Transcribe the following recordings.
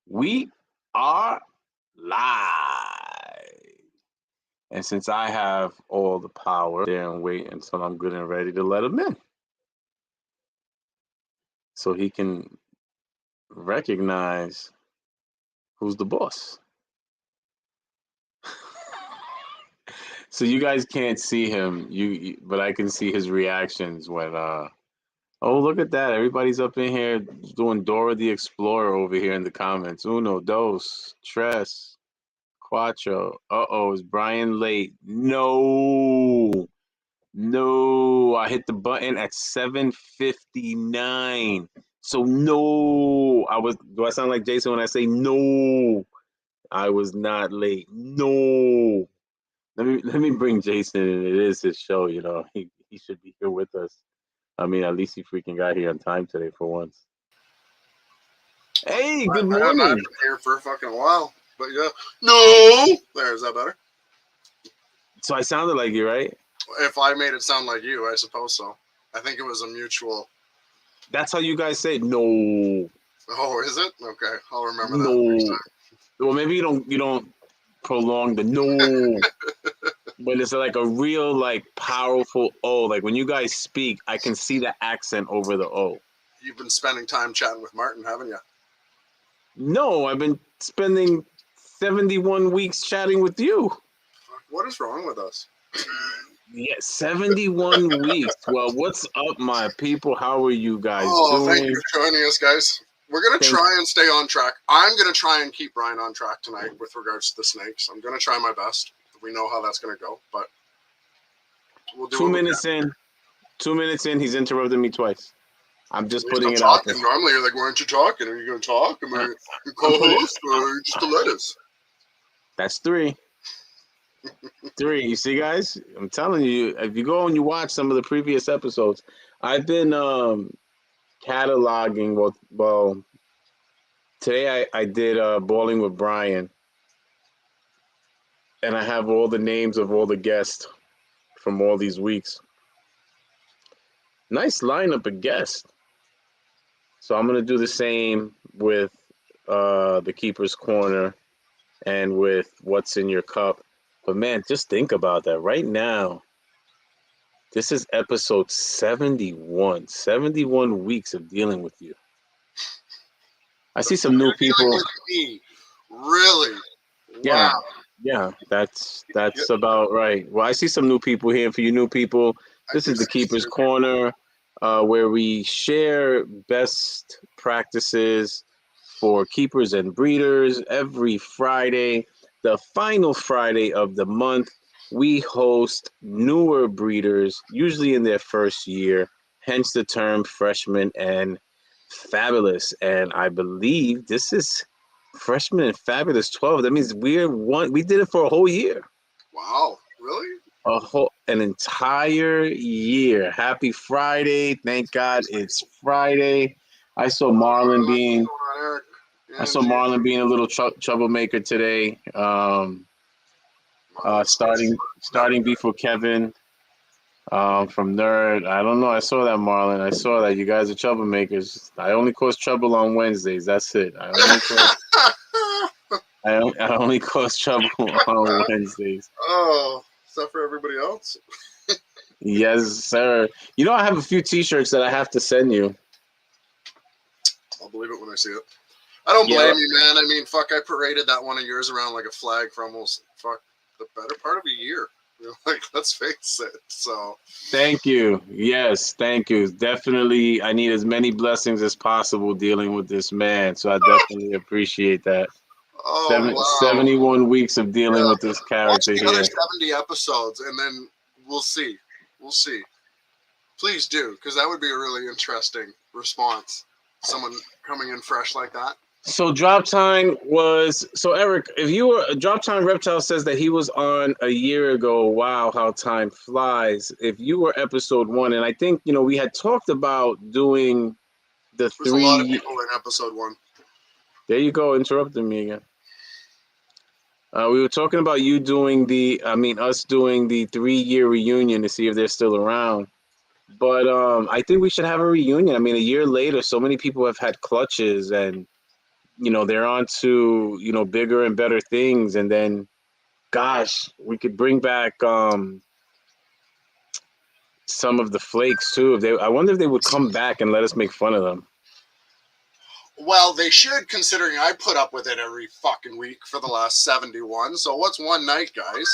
We are live. And since I have all the power there and wait until I'm good and ready to let him in, so he can recognize who's the boss. So you guys can't see him, but I can see his reactions when oh, look at that. Everybody's up in here doing Dora the Explorer over here in the comments. Uno, dos, tres, cuatro. Uh-oh, is Brian late? No. No, I hit the button at 7:59. So no, do I sound like Jason when I say no? I was not late. No. Let me bring Jason in. It is his show, you know. He should be here with us. I mean, at least he freaking got here on time today for once. Hey, good morning. I've been here for a fucking while, but yeah. No! Is that better? So I sounded like you, right? If I made it sound like you, I suppose so. I think it was a mutual. That's how you guys say no. Oh, is it? Okay, I'll remember that next time. Well, maybe you don't prolong the no. But it's like a real, like, powerful O. Like, when you guys speak, I can see the accent over the O. You've been spending time chatting with Martin, haven't you? No, I've been spending 71 weeks chatting with you. What is wrong with us? Yeah, 71 weeks. Well, what's up, my people? How are you guys doing? Thank you for joining us, guys. We're going to try and stay on track. I'm going to try and keep Brian on track tonight with regards to the snakes. I'm going to try my best. We know how that's going to go, but we'll do 2 minutes in. 2 minutes in, he's interrupted me twice. I'm just putting it out there. Normally, you're like, why aren't you talking? Are you going to talk? Am I your co-host or just a lettuce? That's 3. 3. You see, guys? I'm telling you, if you go and you watch some of the previous episodes, I've been cataloging. Well, today I did Bowling with Brian. And I have all the names of all the guests from all these weeks. Nice lineup of guests. So I'm going to do the same with the Keeper's Corner and with What's in Your Cup. But, man, just think about that. Right now, this is episode 71. 71 weeks of dealing with you. I see some new people. Really? Yeah. Wow. Yeah, that's about right. Well, I see some new people here. For you new people, this is the Keeper's Corner, where we share best practices for keepers and breeders. Every Friday, the final Friday of the month, we host newer breeders, usually in their first year, hence the term freshman and fabulous. And I believe this is Freshman and Fabulous 12. That means we did it for a whole year. Wow, really? An entire year. Happy Friday. Thank God it's Friday. I saw Marlon being a little troublemaker today. Starting beef with Kevin from Nerd. I don't know. I saw that, Marlon. I saw that. You guys are troublemakers. I only cause trouble on Wednesdays. That's it. I only cause trouble on Wednesdays. Oh, is that for everybody else? Yes, sir. You know, I have a few T-shirts that I have to send you. I'll believe it when I see it. I don't blame you, man. I mean, fuck, I paraded that one of yours around like a flag for almost, the better part of a year. You know, like, let's face it. So. Thank you. Yes, thank you. Definitely, I need as many blessings as possible dealing with this man. So I definitely appreciate that. Oh, wow. 71 weeks of dealing with this character here. Watch the other 70 episodes, and then we'll see. We'll see. Please do, because that would be a really interesting response. Someone coming in fresh like that. So Drop Time was, Eric, if you were, Drop Time Reptile says that he was on a year ago. Wow, how time flies. If you were episode 1, and I think, you know, we had talked about doing the There's a lot of people in episode 1. There you go, interrupting me again. We were talking about you doing us doing the 3-year reunion to see if they're still around. But I think we should have a reunion. I mean, a year later, so many people have had clutches, and they're on to bigger and better things. And then, gosh, we could bring back some of the flakes too. I wonder if they would come back and let us make fun of them. Well, they should, considering I put up with it every fucking week for the last 71. So what's one night, guys?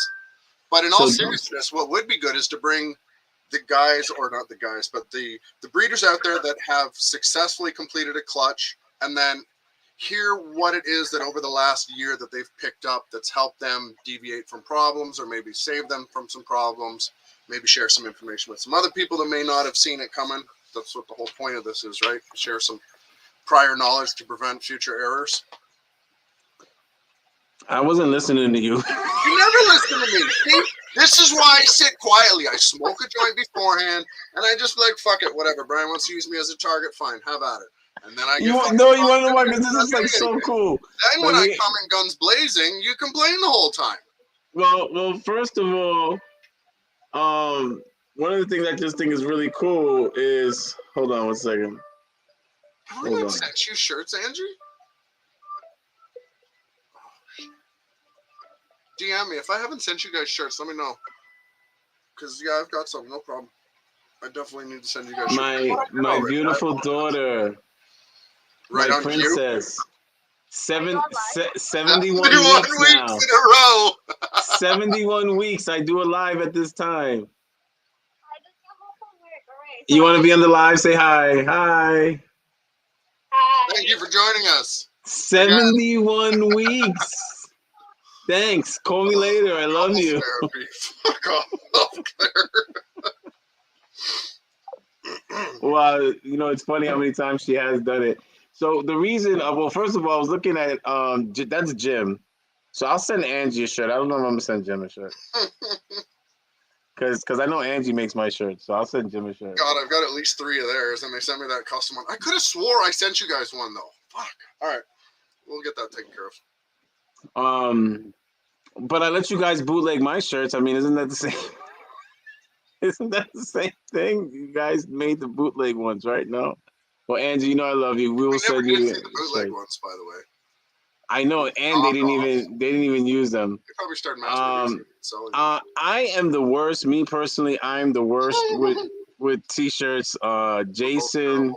But in all seriousness, what would be good is to bring the guys, or not the guys, but the breeders out there that have successfully completed a clutch, and then hear what it is that over the last year that they've picked up that's helped them deviate from problems, or maybe save them from some problems, maybe share some information with some other people that may not have seen it coming. That's what the whole point of this is, right? Share some prior knowledge to prevent future errors. I wasn't listening to you. You never listen to me. See? This is why I sit quietly. I smoke a joint beforehand, and I just like, fuck it, whatever. Brian wants to use me as a target, fine, have at it. And then I get you want to know why? Because this is like so cool. Then when I come in guns blazing, you complain the whole time. Well, first of all, one of the things I just think is really cool is, hold on one second. Have I not sent you shirts, Andrew? DM me. If I haven't sent you guys shirts, let me know. Because, yeah, I've got some. No problem. I definitely need to send you guys shirts. My beautiful daughter. Right my on princess. 71 weeks now. In a row. 71 weeks. I do a live at this time. You want to be on the live? Say hi. Hi. Thank you for joining us. 71 weeks. Thanks. Call me later. I love you. Fuck off, Claire. Well, it's funny how many times she has done it. So the reason, well, first of all, I was looking at that's Jim. So I'll send Angie a shirt. I don't know if I'm gonna send Jim a shirt. Because I know Angie makes my shirts, so I'll send Jim a shirt. God, I've got at least 3 of theirs, and they sent me that custom one. I could have swore I sent you guys one, though. Fuck. All right. We'll get that taken care of. But I let you guys bootleg my shirts. I mean, isn't that the same? Isn't that the same thing? You guys made the bootleg ones, right? No? Well, Angie, I love you. We will send you the bootleg ones, by the way. I know, and they didn't even use them. They probably started mass selling. I am the worst. Me personally, I'm the worst with t-shirts. Jason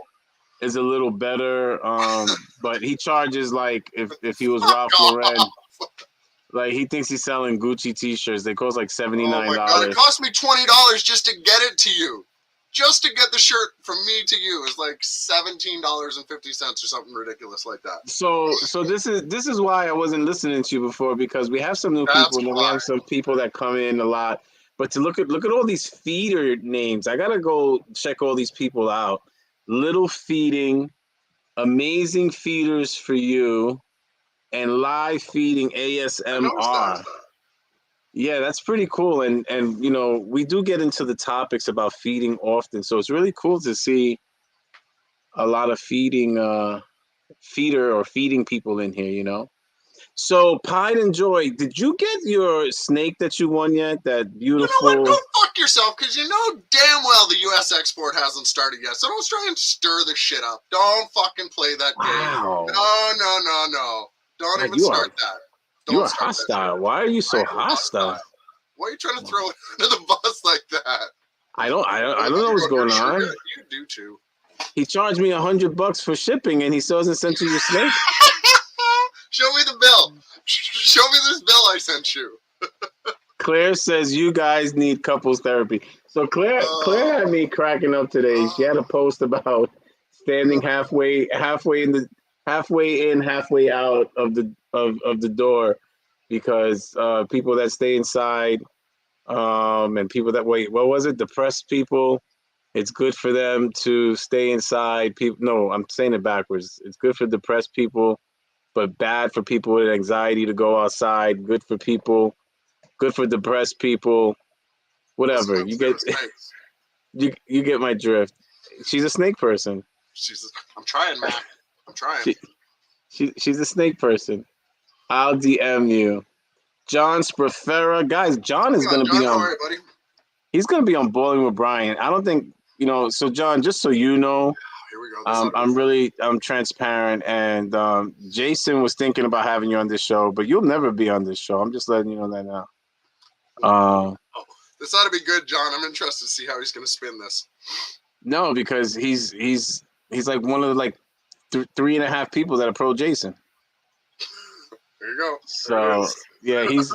is a little better, but he charges like if he was Ralph Lauren. Like he thinks he's selling Gucci t-shirts. They cost like $79. Oh my God! It cost me $20 just to get it to you. Just to get the shirt from me to you is like $17.50 or something ridiculous like that. So this is why I wasn't listening to you before, because we have some new people and then we have some people that come in a lot. But to look at all these feeder names, I gotta go check all these people out. Little Feeding, Amazing Feeders for You, and Live Feeding ASMR. Yeah, that's pretty cool. And we do get into the topics about feeding often. So it's really cool to see a lot of feeding people in here, So Pride and Joy, did you get your snake that you won yet? That beautiful. You know what? Don't fuck yourself, because you know damn well the U.S. export hasn't started yet. So don't try and stir the shit up. Don't fucking play that game. Wow. No. Don't even start that. You are hostile. Why are you so hostile? Why are you trying to throw it under the bus like that? I don't know what's going on. You do too. He charged me $100 for shipping, and he still hasn't sent you your snake. Show me the bill. Show me this bill I sent you. Claire says you guys need couples therapy. So Claire had me cracking up today. She had a post about standing halfway in, halfway out of the door, because people that stay inside, and people that depressed people, it's good for them to stay inside. No, I'm saying it backwards. It's good for depressed people, but bad for people with anxiety to go outside. Good for people, good for depressed people. Whatever. You get you get my drift. She's a snake person. I'm trying, man. I'm trying. She's a snake person. I'll DM you. John Sprafera. Guys, John is going to John, be how on. are you, buddy? He's going to be on Bowling with Brian. I don't think, so John, just so you know, Here we go. I'm transparent, and Jason was thinking about having you on this show, but you'll never be on this show. I'm just letting you know that now. This ought to be good, John. I'm interested to see how he's going to spin this. No, because he's like one of the like 3.5 people that are pro Jason. There you go. So yeah, he's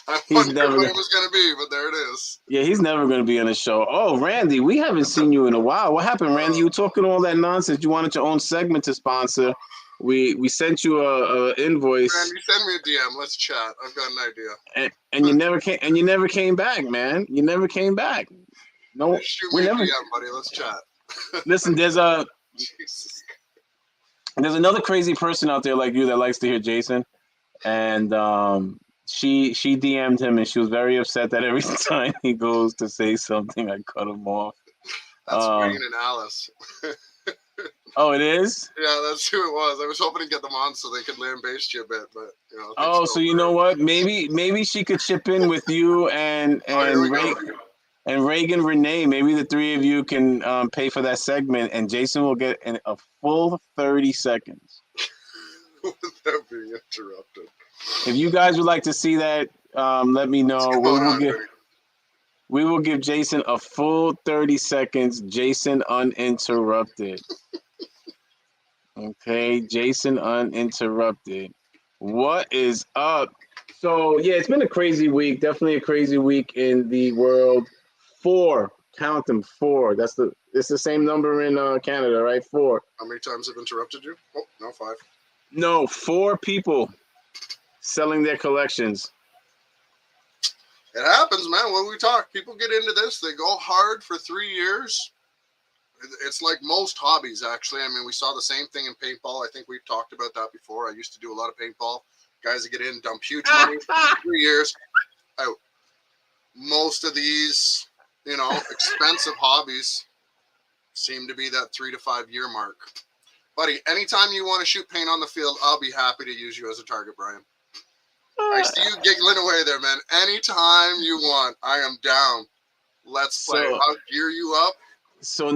I he's wondered never what it was going to be, but there it is. Yeah, he's never going to be on the show. Oh, Randy, we haven't seen you in a while. What happened, Randy? You were talking all that nonsense. You wanted your own segment to sponsor. We sent you a invoice. Randy, send me a DM. Let's chat. I've got an idea. And you never came. And you never came back, man. You never came back. No, shoot me a DM, buddy. Let's chat. Listen, there's another crazy person out there like you that likes to hear Jason, and she DM'd him and she was very upset that every time he goes to say something, I cut him off. That's Wayne and Alice. Oh, it is? Yeah, that's who it was. I was hoping to get them on so they could lambaste you a bit, but Oh, so you know what? Maybe she could chip in with you and Reagan Renee. Maybe the three of you can pay for that segment, and Jason will get a full 30 seconds. Without being interrupted. If you guys would like to see that, let me know. We will give Jason a full 30 seconds. Jason uninterrupted. Okay, Jason uninterrupted. What is up? So yeah, it's been a crazy week. Definitely a crazy week in the world. 4, count them, 4. It's the same number in Canada, right? 4. How many times have interrupted you? Oh, no, 5. No, 4 people selling their collections. It happens, man. When we talk, people get into this. They go hard for 3 years. It's like most hobbies, actually. I mean, we saw the same thing in paintball. I think we've talked about that before. I used to do a lot of paintball. Guys that get in, dump huge money. 3 years, out. Most of these, expensive hobbies seem to be that 3 to 5 year mark. Buddy, anytime you want to shoot paint on the field, I'll be happy to use you as a target, Brian. I see you giggling away there, man. Anytime you want, I am down. Let's play. I'll gear you up. So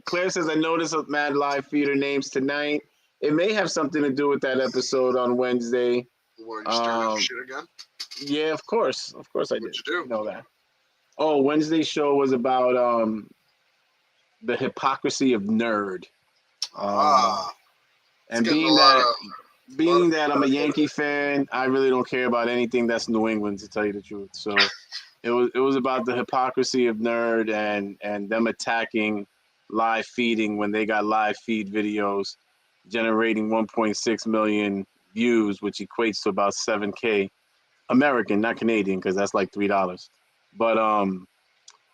Claire says, I noticed a mad live feeder names tonight. It may have something to do with that episode on Wednesday. What, you started shit again? Yeah, of course. Of course I did. What'd you do? Know that. Oh, Wednesday's show was about the hypocrisy of nerd. And being that I'm a Yankee fan, I really don't care about anything that's New England, to tell you the truth. So it was about the hypocrisy of nerd and them attacking live feeding when they got live feed videos generating 1.6 million views, which equates to about 7K American, not Canadian, because that's like $3. But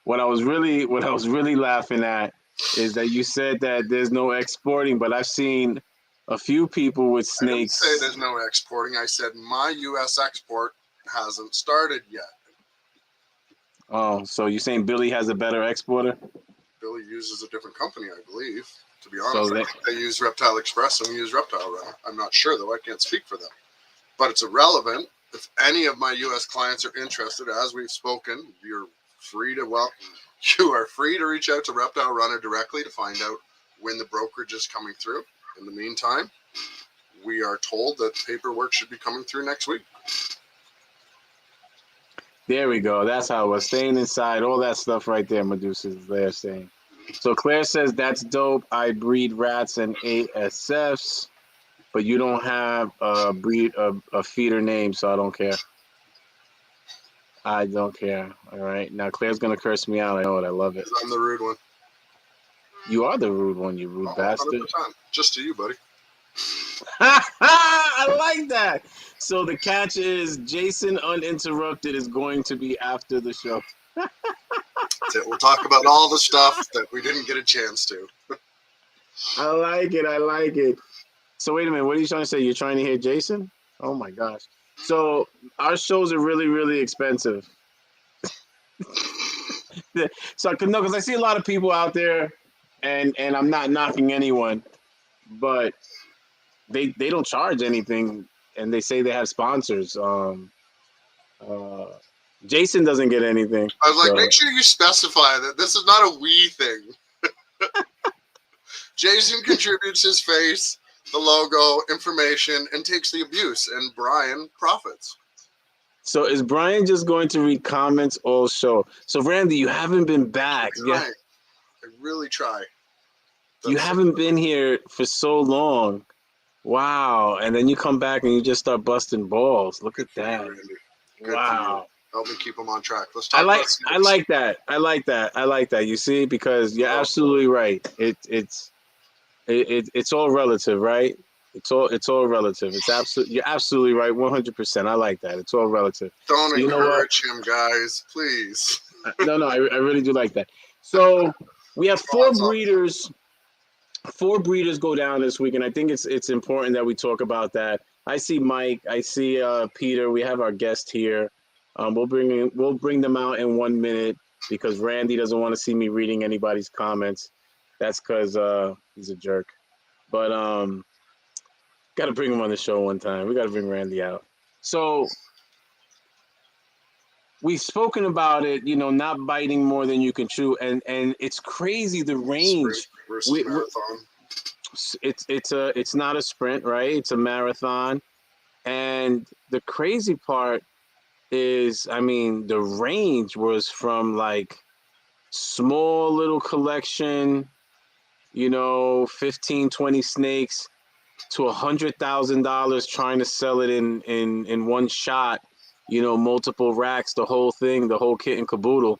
what I was really laughing at is that you said that there's no exporting, but I've seen a few people with snakes. I didn't say there's no exporting. I said my U.S. export hasn't started yet. Oh, so you're saying Billy has a better exporter? Billy uses a different company, I believe. To be honest, I think they use Reptile Express and we use Reptile Runner. I'm not sure, though. I can't speak for them. But it's irrelevant. If any of my U.S. clients are interested, as we've spoken, you are free to reach out to Reptile Runner directly to find out when the brokerage is coming through. In the meantime, we are told that paperwork should be coming through next week. There we go. That's how it was. Staying inside, all that stuff right there, Medusa is there saying. So Claire says, that's dope. I breed rats and ASFs, but you don't have a feeder name, so I don't care. I don't care. All right. Now Claire's going to curse me out. I know it. I love it. I'm the rude one. You are the rude one, you rude bastard. 100%. Just to you, buddy. I like that. So the catch is Jason Uninterrupted is going to be after the show. That's it. We'll talk about all the stuff that we didn't get a chance to. I like it. I like it. So wait a minute. What are you trying to say? You're trying to hear Jason? Oh, my gosh. So our shows are really, really expensive. So because I see a lot of people out there, and I'm not knocking anyone, but they don't charge anything, and they say they have sponsors. Jason doesn't get anything. I was like, so. make sure you specify that this is not a we thing. Jason contributes his face, the logo, information, and takes the abuse, and Brian profits. So is Brian just going to read comments all show? So Randy, you haven't been back. I really try. You haven't been here for so long. Wow. And then you come back and you just start busting balls. Look at that. Wow. Help me keep them on track. Let's talk I like that. I like that. You see, because you're absolutely right. It's all relative, right? It's all relative. You're absolutely right, 100%. I like that. It's all relative. Don't encourage him, guys, please. No, I really do like that. So we have four breeders. 4 breeders go down this week, and I think it's important that we talk about that. I see Mike. I see Peter. We have our guest here. We'll bring them out in 1 minute because Randy doesn't want to see me reading anybody's comments. That's because he's a jerk. But got to bring him on the show one time. We got to bring Randy out. So we've spoken about it, not biting more than you can chew, and it's crazy the range. Marathon. It's not a sprint, right? It's a marathon, and the crazy part is, the range was from like small little collection, 15, 20 snakes to $100,000 trying to sell it in one shot, multiple racks, the whole thing, the whole kit and caboodle.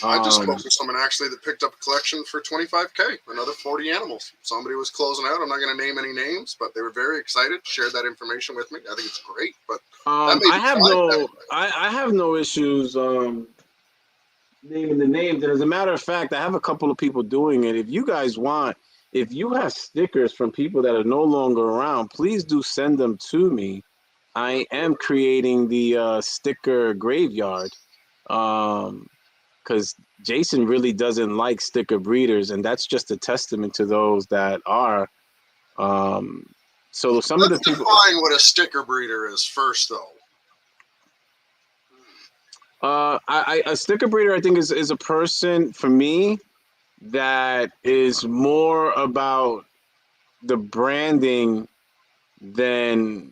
I just spoke with someone actually that picked up a collection for $25K, another 40 animals. Somebody was closing out. I'm not going to name any names, but they were very excited, shared that information with me. I think it's great, but I have no issues naming the names. And as a matter of fact, I have a couple of people doing it. If you guys want, if you have stickers from people that are no longer around, please do send them to me. I am creating the sticker graveyard. Because Jason really doesn't like sticker breeders, and that's just a testament to those that are. So some of the people define what a sticker breeder is first, though. A sticker breeder, I think, is a person for me that is more about the branding than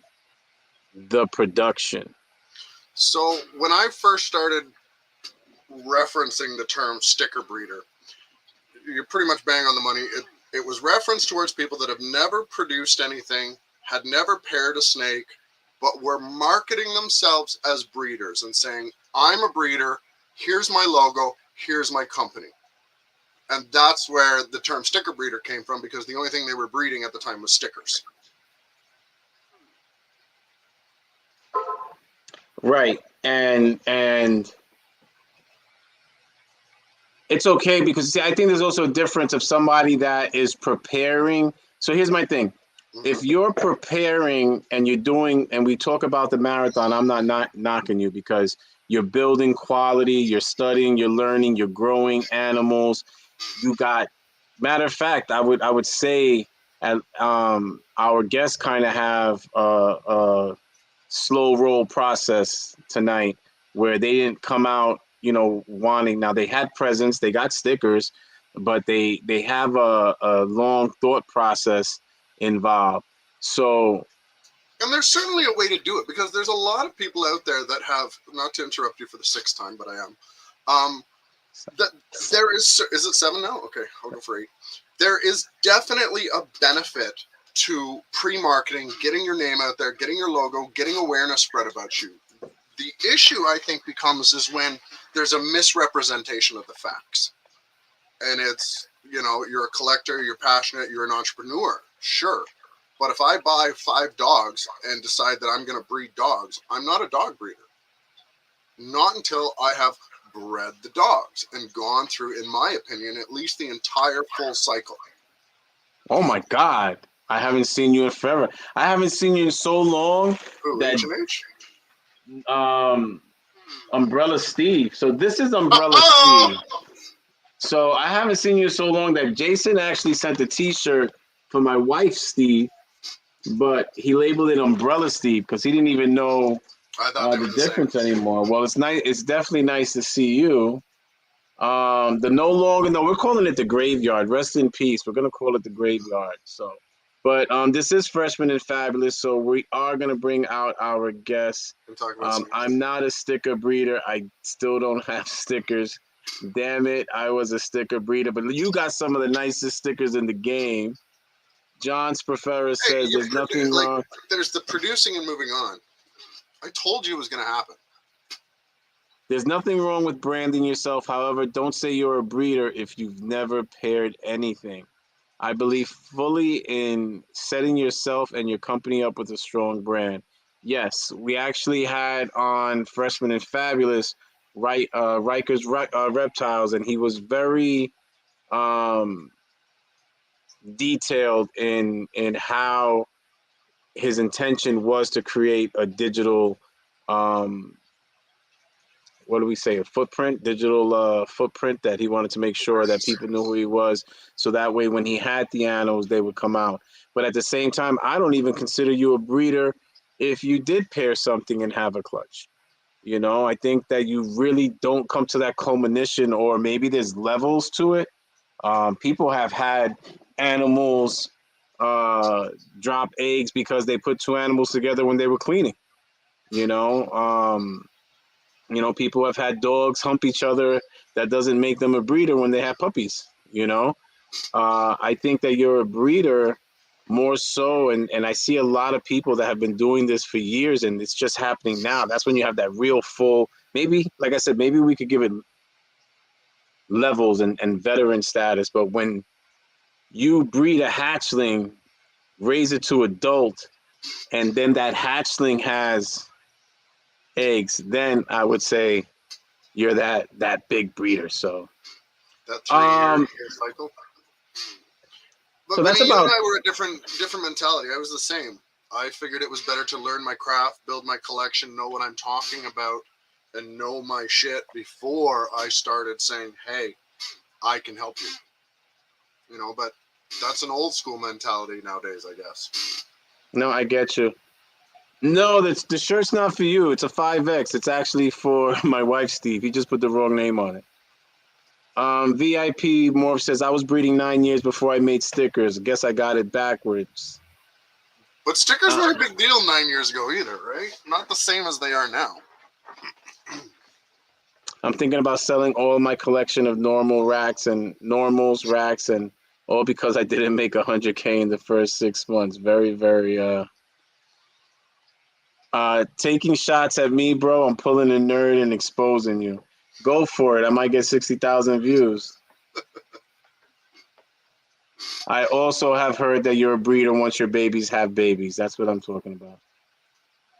the production. So when I first started referencing the term sticker breeder, you're pretty much bang on the money. It was referenced towards people that have never produced anything, had never paired a snake, but were marketing themselves as breeders and saying, I'm a breeder, here's my logo, here's my company. And that's where the term sticker breeder came from, because the only thing they were breeding at the time was stickers. Right. And it's okay because I think there's also a difference of somebody that is preparing. So here's my thing. If you're preparing and you're doing, and we talk about the marathon, I'm not knocking you because you're building quality, you're studying, you're learning, you're growing animals. You got, matter of fact, I would say our guests kind of have a slow roll process tonight where they didn't come out wanting. Now they had presents, they got stickers, but they have a long thought process involved. So, and there's certainly a way to do it, because there's a lot of people out there that have, not to interrupt you for the 6th time, but I am, that there is it 7 now? Okay, I'll go for 8. There is definitely a benefit to pre-marketing, getting your name out there, getting your logo, getting awareness spread about you. The issue, I think, becomes is when there's a misrepresentation of the facts. And it's, you're a collector, you're passionate, you're an entrepreneur, sure. But if I buy 5 dogs and decide that I'm going to breed dogs, I'm not a dog breeder. Not until I have bred the dogs and gone through, in my opinion, at least the entire full cycle. Oh my God. I haven't seen you in forever. I haven't seen you in so long. That H&H? Umbrella Steve. So this is Umbrella Steve. So I haven't seen you so long that Jason actually sent a t-shirt for my wife, Steve, but he labeled it Umbrella Steve because he didn't even know I thought they were the the same. difference anymore. Well, it's nice. It's definitely nice to see you. We're calling it the graveyard. Rest in peace. We're gonna call it the graveyard. So, but this is Freshman and Fabulous. So we are gonna bring out our guests. We'll talk about some. I'm not a sticker breeder. I still don't have stickers. Damn it, I was a sticker breeder. But you got some of the nicest stickers in the game. John's Professor Hey, says there's nothing wrong. There's the producing and moving on. I told you it was going to happen. There's nothing wrong with branding yourself. However, don't say you're a breeder if you've never paired anything. I believe fully in setting yourself and your company up with a strong brand. Yes, we actually had on Freshman and Fabulous, Riker's Reptiles, and he was very detailed in how his intention was to create a digital what do we say, a footprint, digital footprint that he wanted to make sure that people knew who he was. So that way, when he had the animals, they would come out. But at the same time, I don't even consider you a breeder if you did pair something and have a clutch. You know, I think that you really don't come to that culmination, or maybe there's levels to it. People have had animals drop eggs because they put two animals together when they were cleaning. You know, people have had dogs hump each other. That doesn't make them a breeder when they have puppies. I think that you're a breeder more so, and I see a lot of people that have been doing this for years, and it's just happening now. That's when you have that real full. Maybe, like I said, maybe we could give it levels and veteran status. But when you breed a hatchling, raise it to adult, and then that hatchling has eggs, then I would say you're that big breeder. So that 3 year cycle. But so that's you about. and I were a different mentality. I was the same. I figured it was better to learn my craft, build my collection, know what I'm talking about, and know my shit before I started saying, "Hey, I can help you." But that's an old school mentality nowadays, I guess. No, I get you. No, the shirt's not for you. It's a 5X. It's actually for my wife, Steve. He just put the wrong name on it. VIP Morph says, I was breeding 9 years before I made stickers. Guess I got it backwards. But stickers weren't a big deal 9 years ago either, right? Not the same as they are now. I'm thinking about selling all my collection of normals, racks, and all because I didn't make 100K in the first 6 months. Very, very, taking shots at me, bro. I'm pulling a nerd and exposing you. Go for it. I might get 60,000 views. I also have heard that you're a breeder once your babies have babies. That's what I'm talking about.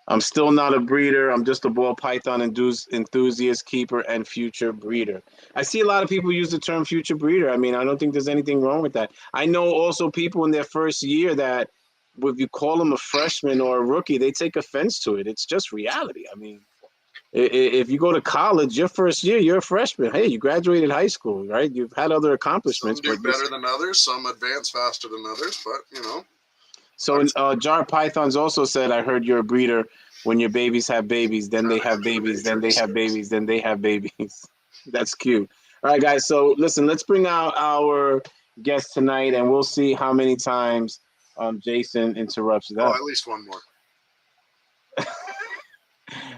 I'm still not a breeder. I'm just a ball python enthusiast, keeper, and future breeder. I see a lot of people use the term future breeder. I mean, I don't think there's anything wrong with that. I know also people in their first year that if you call them a freshman or a rookie, they take offense to it. It's just reality. I mean, if you go to college, your first year, you're a freshman. Hey, you graduated high school, right? You've had other accomplishments. Some do better than others. Some advance faster than others, but So Jar Pythons also said, I heard you're a breeder when your babies have babies, then they have babies, then they have babies, then they have babies. That's cute. All right, guys. So listen, let's bring out our guest tonight, and we'll see how many times Jason interrupts that. Oh, at least one more.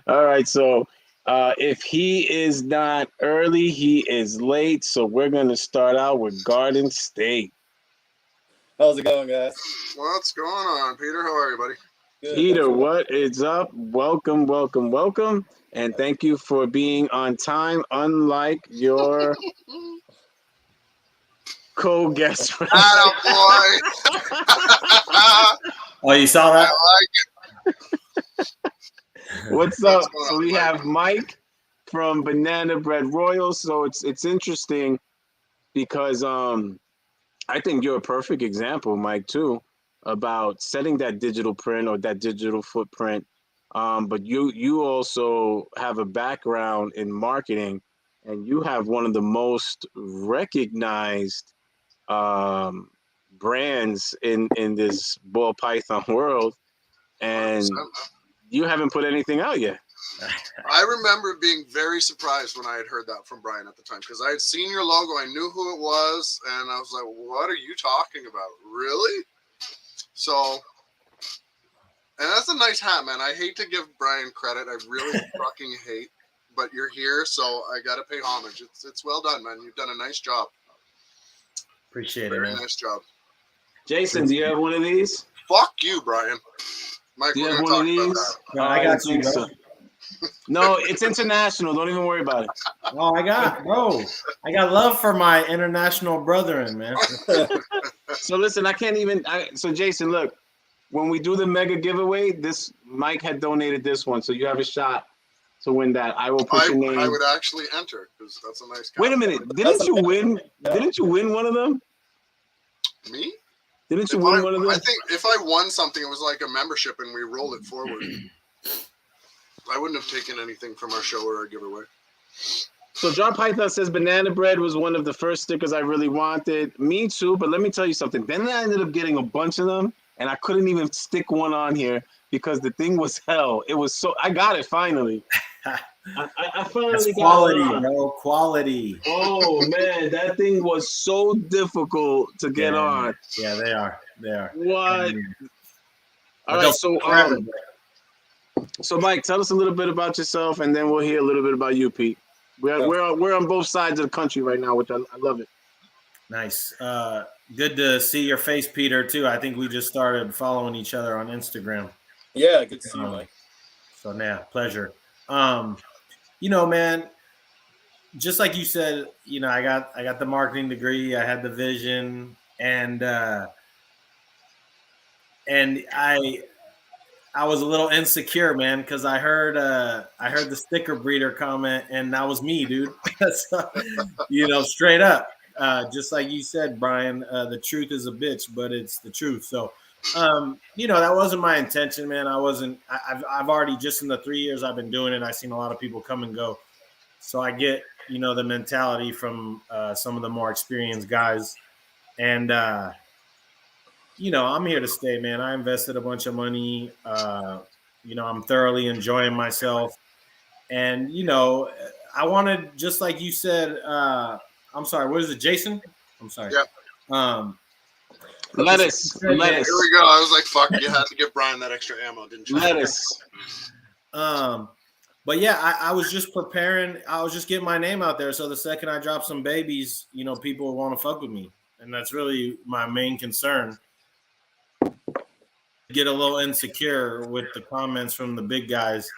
All right. So if he is not early, he is late. So we're going to start out with Garden State. How's it going, guys? What's going on, Peter? How are you, buddy? Good. Peter, what is up? Welcome, welcome, welcome. And thank you for being on time, unlike your co-guest. Oh, boy. Oh, you saw that? I like it. What's up? So we have Mike from Banana Bread Royal. So it's interesting because I think you're a perfect example, Mike, too, about setting that digital print or that digital footprint. But you also have a background in marketing, and you have one of the most recognized brands in this ball python world, and you haven't put anything out yet. I remember being very surprised when I had heard that from Brian at the time, because I had seen your logo, I knew who it was, and I was like, what are you talking about? Really? So, and that's a nice hat, man. I hate to give Brian credit. I really fucking hate, but you're here, so I got to pay homage. It's well done, man. You've done a nice job. Appreciate it, Very man. nice job. Jason, do you have one of these? Fuck you, Brian. Mike, Do you we're have going to one of talk about these? that. No, I got you, think bro. so. No, it's international. Don't even worry about it. Oh, I got love for my international brethren, man. So listen, I can't even. So Jason, look, when we do the mega giveaway, this Mike had donated this one, so you have a shot to win that. I will put your name. I would actually enter, because that's a nice cap. Wait a minute, didn't you win? Didn't you win one of them? Me? Didn't you win one of them? I think if I won something, it was like a membership, and we rolled it forward. I wouldn't have taken anything from our show or our giveaway. So John Python says Banana Bread was one of the first stickers I really wanted. Me too, but let me tell you something. Then I ended up getting a bunch of them, and I couldn't even stick one on here because the thing was hell. It was so. I got it finally. I finally That's got quality, it. bro. Quality. Oh man, that thing was so difficult to get on. Yeah, they are. They are. What? All right, so Mike, tell us a little bit about yourself, and then we'll hear a little bit about you, Pete. We're on both sides of the country right now, which I love it. Nice. Good to see your face, Peter, too. I think we just started following each other on Instagram. Yeah, good to see you, Mike. So yeah, pleasure. You know, man, just like you said, you know, I got the marketing degree, I had the vision, and I was a little insecure, man, because I heard the sticker breeder comment, and that was me, dude. So, you know, straight up, just like you said, Brian. The truth is a bitch, but it's the truth. So, you know, that wasn't my intention, man. I've already, just in the 3 years I've been doing it, I've seen a lot of people come and go. So I get, you know, the mentality from some of the more experienced guys, and you know, I'm here to stay, man. I invested a bunch of money. You know, I'm thoroughly enjoying myself. And, you know, I wanted, just like you said, I'm sorry, what is it, Jason? I'm sorry. Yeah. Lettuce. Here we go. I was like, fuck, you had to give Brian that extra ammo, didn't you? Lettuce. But yeah, I was just preparing. I was just getting my name out there. So the second I drop some babies, you know, people will want to fuck with me. And that's really my main concern. Get a little insecure with the comments from the big guys,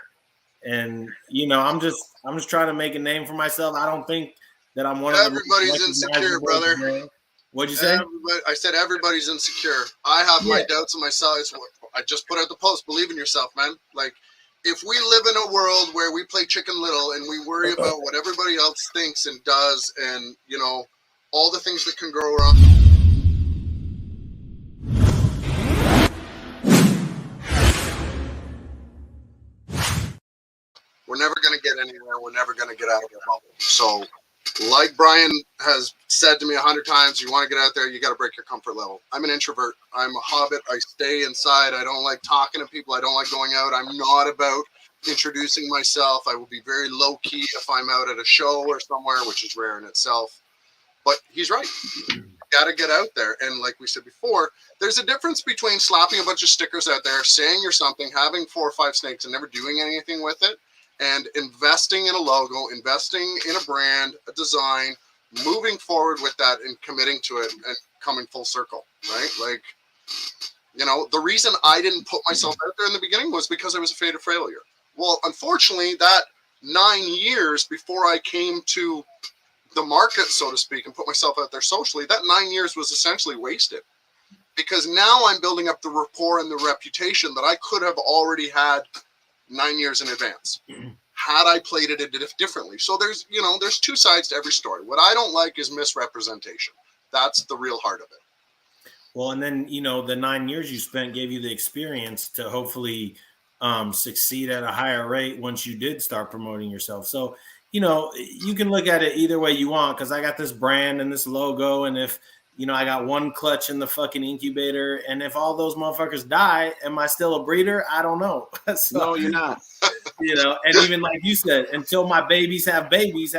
and you know, I'm just trying to make a name for myself. I don't think that I'm one of them. Everybody's insecure, brother. What'd you say? I said everybody's insecure. I have my doubts of myself. I just put out the post. Believe in yourself, man. Like, if we live in a world where we play Chicken Little and we worry about what everybody else thinks and does, and you know, all the things that can go wrong. We're never going to get anywhere. We're never going to get out of our bubble. So, like Brian has said to me 100 times, you want to get out there, you got to break your comfort level. I'm an introvert. I'm a hobbit. I stay inside. I don't like talking to people. I don't like going out. I'm not about introducing myself. I will be very low key if I'm out at a show or somewhere, which is rare in itself. But he's right. You got to get out there. And like we said before, there's a difference between slapping a bunch of stickers out there, saying you're something, having 4 or 5 snakes and never doing anything with it, and investing in a logo, investing in a brand, a design, moving forward with that and committing to it and coming full circle, right? Like, you know, the reason I didn't put myself out there in the beginning was because I was afraid of failure. Well, unfortunately, that 9 years before I came to the market, so to speak, and put myself out there socially, that 9 years was essentially wasted, because now I'm building up the rapport and the reputation that I could have already had 9 years in advance had I played it differently. So there's 2 sides to every story. What I don't like is misrepresentation. That's the real heart of it. Well, and then, you know, the 9 years you spent gave you the experience to hopefully succeed at a higher rate once you did start promoting yourself. So, you know, you can look at it either way you want, because I got this brand and this logo, and if I got one clutch in the fucking incubator, and if all those motherfuckers die, am I still a breeder? I don't know. So, No, you're not. And even like you said, until my babies have babies,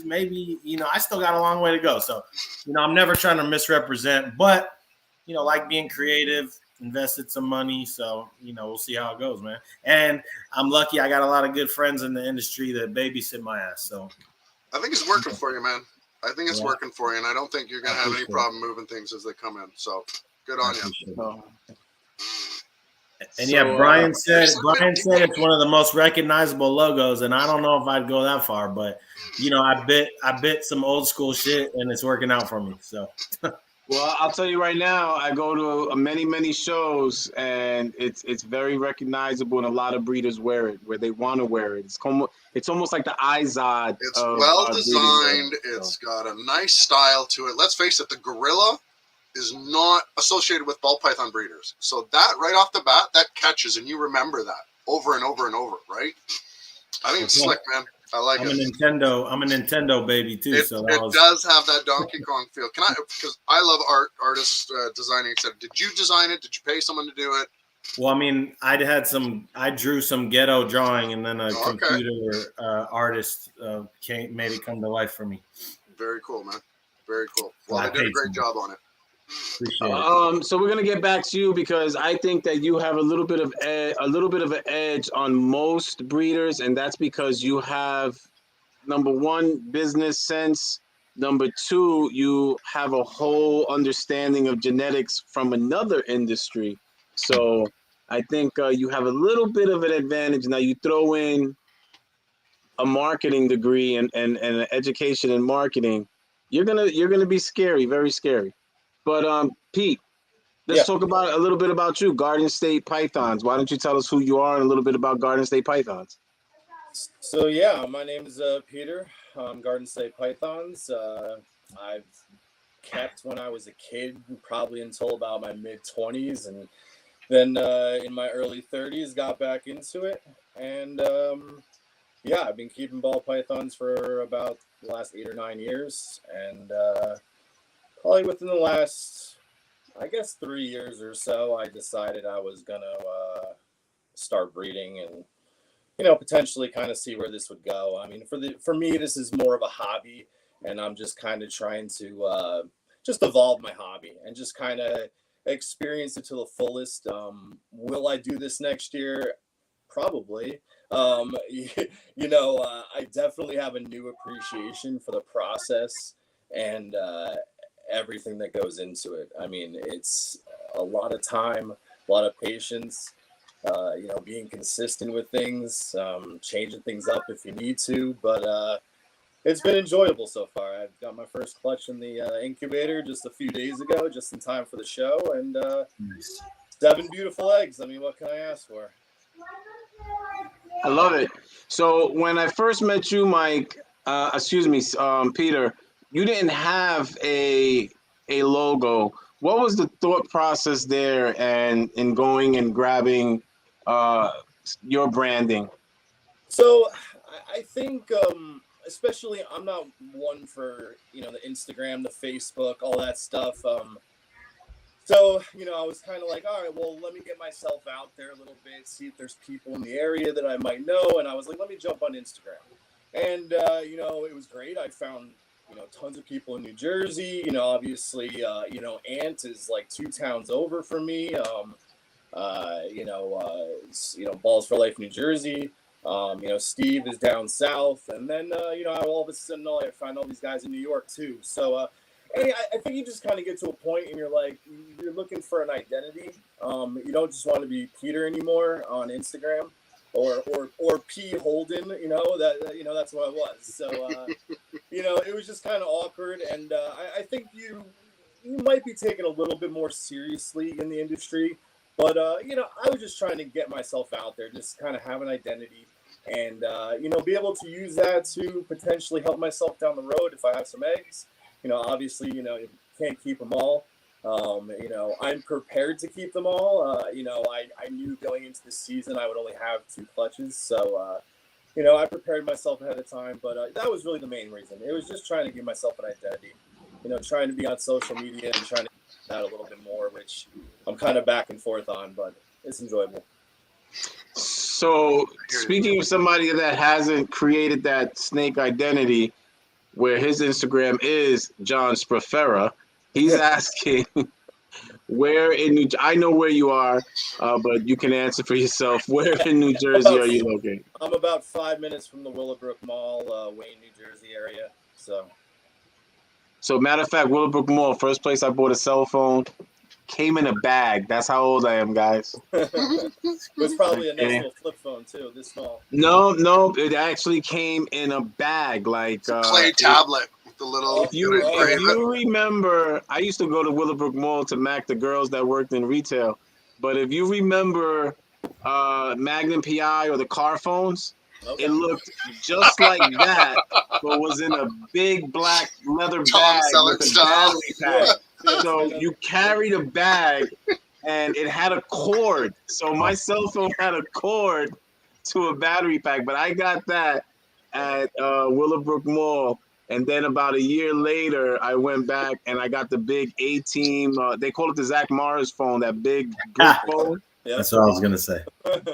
maybe, I still got a long way to go. So, I'm never trying to misrepresent, but, like being creative, invested some money. So, we'll see how it goes, man. And I'm lucky I got a lot of good friends in the industry that babysit my ass. So I think it's working for you, man. I think it's working for you, and I don't think you're going to have any problem moving things as they come in. So good on you. And Brian said it's one of the most recognizable logos, and I don't know if I'd go that far, but I bit some old school shit, and it's working out for me. So, well, I'll tell you right now, I go to many shows, and it's very recognizable, and a lot of breeders wear it where they want to wear it. It's almost like the Izod. It's well designed. It's got a nice style to it. Let's face it, the gorilla is not associated with ball python breeders. So that right off the bat, that catches, and you remember that over and over and over, right? I think it's slick, man. I like it. I'm a Nintendo baby too. It does have that Donkey Kong feel. Because I love artists designing, etc. Did you design it? Did you pay someone to do it? Well, I mean, I drew some ghetto drawing, and then a computer artist made it come to life for me. Very cool, man. Very cool. Well, they did a great job on it. So we're gonna get back to you because I think that you have a little bit of an edge on most breeders, and that's because you have, number one, business sense. Number two, you have a whole understanding of genetics from another industry. So I think you have a little bit of an advantage. Now you throw in a marketing degree and an education in marketing, you're gonna be scary, very scary. But Pete, let's talk about a little bit about you, Garden State Pythons. Why don't you tell us who you are and a little bit about Garden State Pythons? So my name is Peter. Garden State Pythons. I've kept when I was a kid, probably until about my mid-20s, and then in my early 30s got back into it. And I've been keeping ball pythons for about the last 8 or 9 years, and probably within the last, I guess, 3 years or so, I decided I was gonna start breeding and potentially kind of see where this would go. I mean, for me, this is more of a hobby, and I'm just kind of trying to just evolve my hobby and just kind of experience it to the fullest. Will I do this next year? Probably. I definitely have a new appreciation for the process and everything that goes into it. I mean, it's a lot of time, a lot of patience, being consistent with things, changing things up if you need to, but it's been enjoyable so far. I've got my first clutch in the incubator just a few days ago, just in time for the show, and 7 beautiful eggs. I mean, what can I ask for? I love it. So when I first met you, Peter, you didn't have a logo. What was the thought process there and in going and grabbing your branding? So I think especially I'm not one for the Instagram, the Facebook, all that stuff. So I was kind of like, all right, well, let me get myself out there a little bit, see if there's people in the area that I might know, and I was like, let me jump on Instagram, and it was great. I found tons of people in New Jersey. Obviously, Ant is like 2 towns over from me. Balls for Life, New Jersey. Steve is down south, and then all of a sudden I find all these guys in New York too. So I think you just kind of get to a point and you're looking for an identity. You don't just want to be Peter anymore on Instagram or P Holden. That's what I was. So it was just kind of awkward, and I think you might be taken a little bit more seriously in the industry. But, I was just trying to get myself out there, just kind of have an identity and, be able to use that to potentially help myself down the road if I have some eggs. Obviously, you can't keep them all. I'm prepared to keep them all. I knew going into the season I would only have 2 clutches. So, I prepared myself ahead of time. But that was really the main reason. It was just trying to give myself an identity. trying to be on social media and trying to do that a little bit more, which I'm kind of back and forth on, but it's enjoyable. So speaking of somebody that hasn't created that snake identity, where his Instagram is John Sprafera, he's asking where in New. I know where you are, but you can answer for yourself. Where in New Jersey are you located? I'm about 5 minutes from the Willowbrook Mall, Wayne, New Jersey area. So matter of fact, Willowbrook Mall, first place I bought a cell phone, came in a bag. That's how old I am, guys. It was probably a nice little flip phone too, this small. No, it actually came in a bag, like clay tablet with the little. If you remember, I used to go to Willowbrook Mall to Mac the girls that worked in retail. But if you remember Magnum PI or the car phones, it looked just like that, but was in a big black leather bag with a battery pack. So you carried a bag, and it had a cord. So my cell phone had a cord to a battery pack. But I got that at Willowbrook Mall. And then about a year later, I went back and I got the big A-Team. They call it the Zach Morris phone, that big brick phone. Yeah. That's what I was gonna say.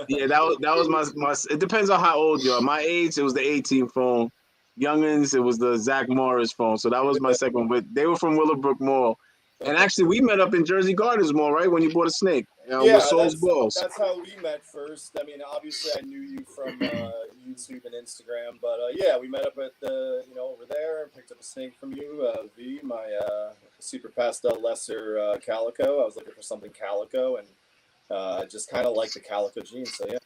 Yeah, that was my. It depends on how old you are. My age, it was the A-Team phone. Youngins, it was the Zach Morris phone. So that was my second one. But they were from Willowbrook Mall. And actually, we met up in Jersey Gardens Mall, right? When you bought a snake. With Soul's Balls. That's how we met first. I mean, obviously, I knew you from YouTube and Instagram. But, yeah, we met up at the, over there. Picked up a snake from you, V, my Super Pastel Lesser Calico. I was looking for something calico and just kind of like the calico gene. So, yeah.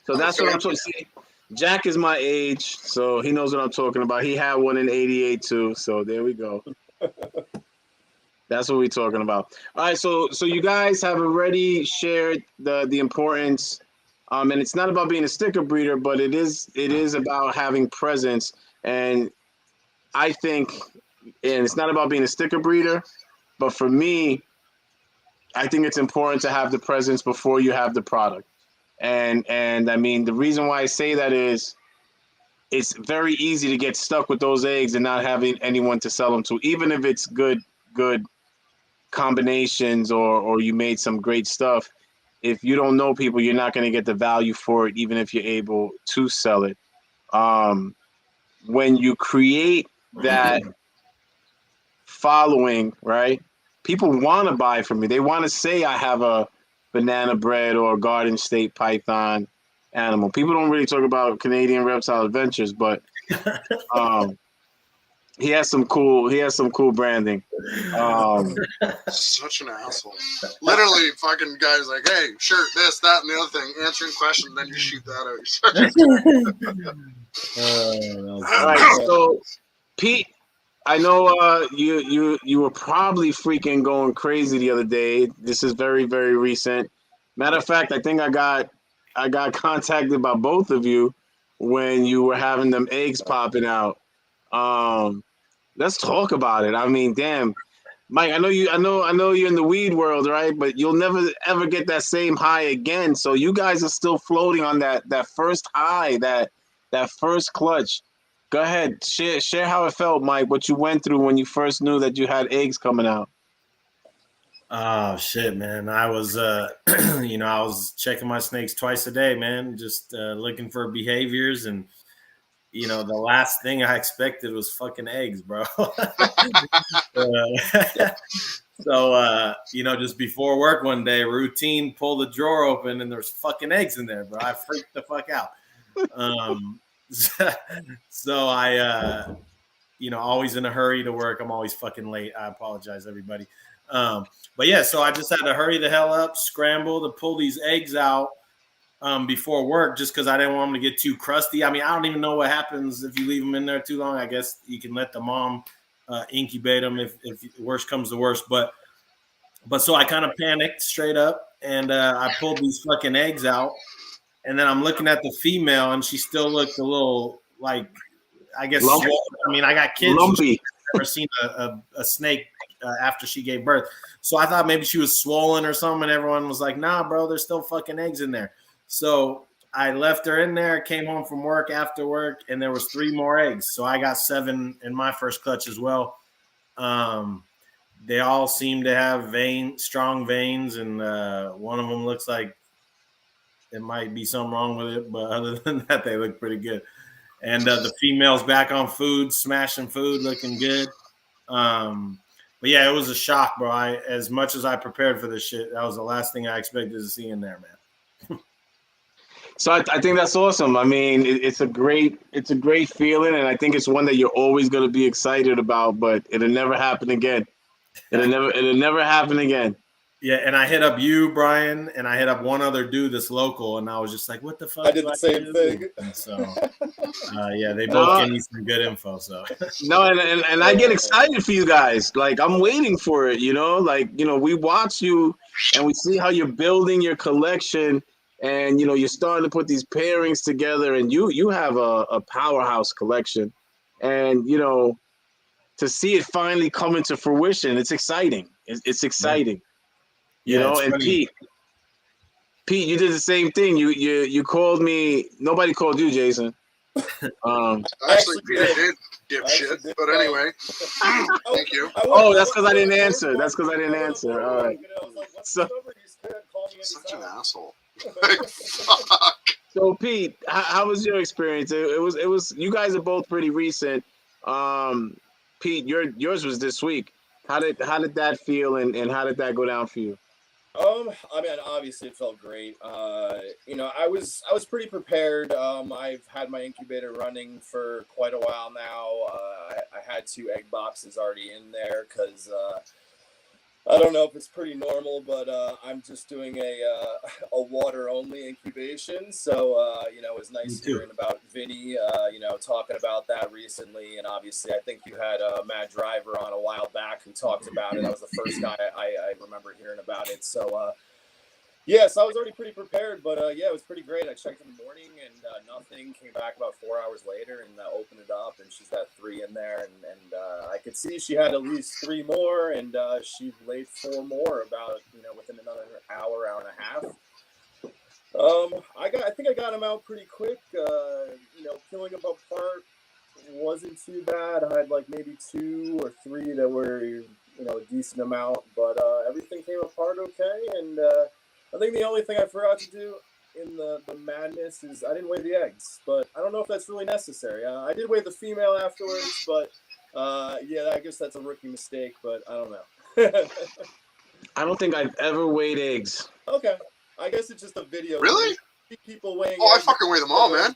So that's what I'm talking about. Jack is my age, so he knows what I'm talking about. He had one in '88 too, so there we go. That's what we're talking about. All right, so you guys have already shared the importance, and it's not about being a sticker breeder, but it is about having presence. And I think, and it's not about being a sticker breeder, but for me, I think it's important to have the presence before you have the product. And I mean, the reason why I say that is it's very easy to get stuck with those eggs and not having anyone to sell them to, even if it's good combinations or you made some great stuff. If you don't know people, you're not going to get the value for it, even if you're able to sell it. When you create that following, right? People want to buy from me. They want to say I have a banana bread or a Garden State Python animal. People don't really talk about Canadian Reptile Adventures, but he has some cool branding. Such an asshole. Literally, fucking guys like, hey, shirt, this, that, and the other thing, answering questions, then you shoot that out. All right, so Pete, I know you were probably freaking going crazy the other day. This is very, very recent. Matter of fact, I think I got contacted by both of you when you were having them eggs popping out. Let's talk about it. I mean, damn, Mike, I know you're in the weed world, right? But you'll never ever get that same high again. So you guys are still floating on that first high, that first clutch. Go ahead, share how it felt, Mike. What you went through when you first knew that you had eggs coming out. Oh shit, man! I was, I was checking my snakes twice a day, man. Just looking for behaviors, and the last thing I expected was fucking eggs, bro. So, just before work one day, routine, pull the drawer open, and there's fucking eggs in there, bro. I freaked the fuck out. So I, always in a hurry to work. I'm always fucking late. I apologize, everybody. But yeah, so I just had to hurry the hell up, scramble to pull these eggs out before work, just because I didn't want them to get too crusty. I mean, I don't even know what happens if you leave them in there too long. I guess you can let the mom incubate them if worst comes to worst. But so I kind of panicked straight up, and I pulled these fucking eggs out. And then I'm looking at the female, and she still looked a little like, I guess, lumpy. I mean, I got kids. Lumpy. I've never seen a snake after she gave birth. So I thought maybe she was swollen or something, and everyone was like, nah, bro, there's still fucking eggs in there. So I left her in there, came home from work after work, and there was 3 more eggs. So I got 7 in my first clutch as well. They all seem to have strong veins, and one of them looks like it might be something wrong with it, but other than that, they look pretty good. And the female's back on food, smashing food, looking good. But yeah, it was a shock, bro. As much as I prepared for this shit, that was the last thing I expected to see in there, man. So I think that's awesome. I mean, it's a great feeling, and I think it's one that you're always going to be excited about. But it'll never happen again. It'll never happen again. Yeah, and I hit up you, Brian, and I hit up one other dude that's local, and I was just like, "What the fuck?" I did the same thing. And so, yeah, they both gave me some good info. So no, and I get excited for you guys. Like I'm waiting for it. Like we watch you and we see how you're building your collection, and you're starting to put these pairings together, and you have a powerhouse collection, and to see it finally come into fruition, it's exciting. It's exciting. Yeah. And Pete, you did the same thing. You called me. Nobody called you, Jason. Actually, Peter did, dipshit. But anyway, thank you. Oh, that's because I didn't answer. All right. So, such an asshole. Fuck. So Pete, how was your experience? It was. You guys are both pretty recent. Pete, yours was this week. How did that feel, and how did that go down for you? I mean, obviously it felt great. I was pretty prepared. I've had my incubator running for quite a while now. I had 2 egg boxes already in there because I don't know if it's pretty normal, but I'm just doing a water only incubation. So it was nice hearing about Vinny, talking about that recently. And obviously, I think you had Matt Driver on a while back who talked about it. That was the first guy I remember hearing about it. So so I was already pretty prepared, but it was pretty great. I checked in the morning and nothing. Came back about 4 hours later and opened it up, and she's got 3 in there, and I could see she had at least 3 more, and she laid 4 more about within another hour and a half. I think I got them out pretty quick. Killing them apart wasn't too bad. I had like maybe 2 or 3 that were a decent amount, but everything came apart okay, and I think the only thing I forgot to do in the madness is I didn't weigh the eggs, but I don't know if that's really necessary. I did weigh the female afterwards, but I guess that's a rookie mistake, but I don't know. I don't think I've ever weighed eggs. Okay. I guess it's just a video. Really? People weighing eggs. I fucking weigh them all, man.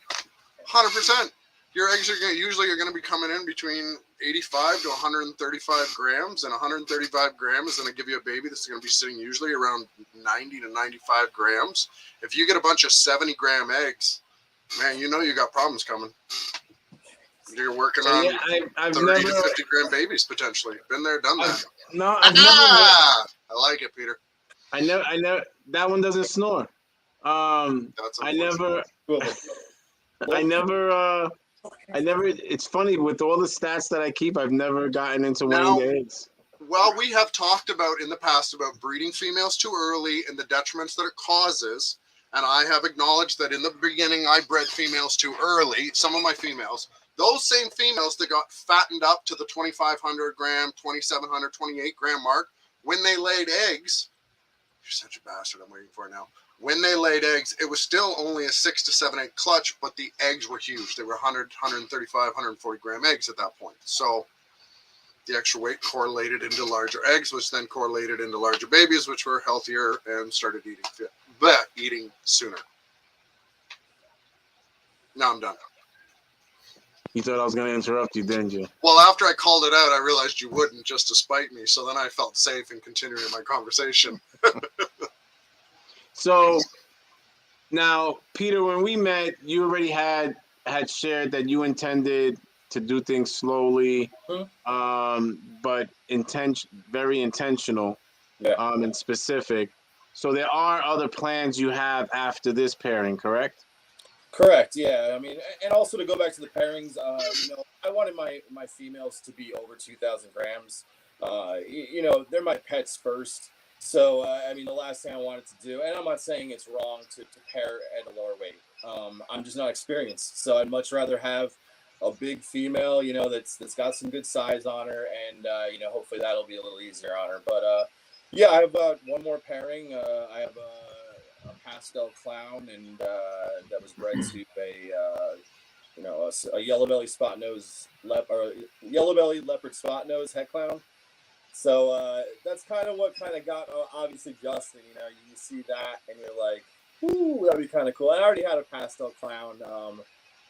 100%. Your eggs are usually going to be coming in between 85 to 135 grams, and 135 grams is going to give you a baby that's going to be sitting usually around 90 to 95 grams. If you get a bunch of 70-gram eggs, man, you got problems coming. You're working on I've 30 never, to 50-gram babies potentially. Been there, done that. I've never. I like it, Peter. I never. That one doesn't snore. I never. It's funny, with all the stats that I keep, I've never gotten into weighing the eggs. Well, we have talked about in the past about breeding females too early and the detriments that it causes. And I have acknowledged that in the beginning, I bred females too early. Some of my females, those same females that got fattened up to the 2,500 gram, 2,700, 28 gram mark, when they laid eggs, you're such a bastard, I'm waiting for it now. When they laid eggs, it was still only a 6 to 7 egg clutch, but the eggs were huge. They were 100, 135, 140 gram eggs at that point. So the extra weight correlated into larger eggs, which then correlated into larger babies, which were healthier and started eating sooner. Now I'm done. You thought I was going to interrupt you, didn't you? Well, after I called it out, I realized you wouldn't, just to spite me. So then I felt safe in continuing my conversation. So now, Peter, when we met, you already had shared that you intended to do things slowly, but very intentional, and specific. So there are other plans you have after this pairing, correct? Correct. Yeah. I mean, and also to go back to the pairings, I wanted my females to be over 2,000 grams. They're my pets first. So, I mean, the last thing I wanted to do, and I'm not saying it's wrong to pair at a lower weight. I'm just not experienced. So I'd much rather have a big female, you know, that's got some good size on her, and you know, hopefully that'll be a little easier on her. But yeah, I have one more pairing. I have a pastel clown, and that was bred to a you know, a yellow belly spot nose yellow belly leopard spot nose het clown. So that's kind of what kind of got obviously Justin. You know, you see that and you're like, ooh, that'd be kind of cool. I already had a pastel clown.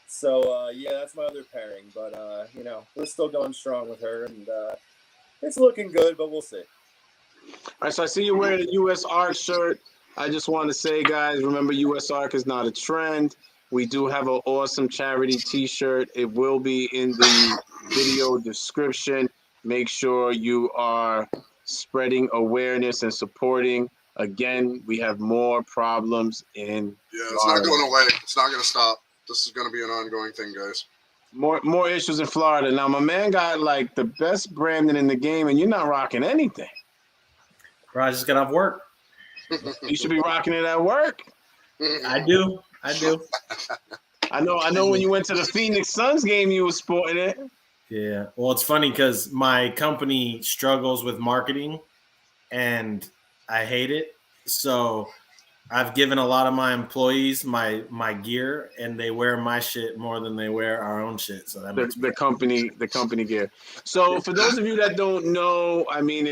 So yeah, that's my other pairing. But you know, we're still going strong with her, and it's looking good, but we'll see. All right, so I see you wearing a US Ark shirt. I just want to say, guys, remember US Ark is not a trend. We do have an awesome charity t-shirt. It will be in the video description. Make sure you are spreading awareness and supporting. Again, we have more problems in it's not going away. It's not going to stop. This is going to be an ongoing thing, guys. More issues in Florida. Now, my man got like the best branding in the game, and you're not rocking anything. Bro, I just got off work. You should be rocking it at work. I do. I know when you went to the Phoenix Suns game, you were sporting it. Yeah. Well, it's funny because my company struggles with marketing, and I hate it. So I've given a lot of my employees my gear, and they wear my shit more than they wear our own shit. So that the company gear. So for those of you that don't know, I mean,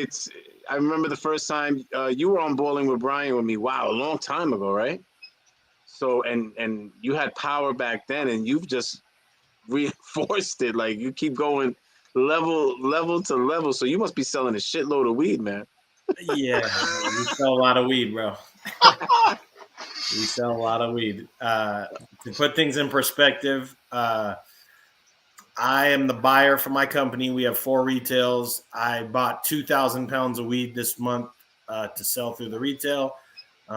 I remember the first time you were on Bowling with Brian with me. Wow, a long time ago, right? So and you had power back then, and you've just reinforced it. Like you keep going level to level. So you must be selling a shitload of weed, man. Yeah, we sell a lot of weed, bro. We sell a lot of weed. To put things in perspective, I am the buyer for my company. We have 4 retails. I bought 2,000 pounds of weed this month to sell through the retail.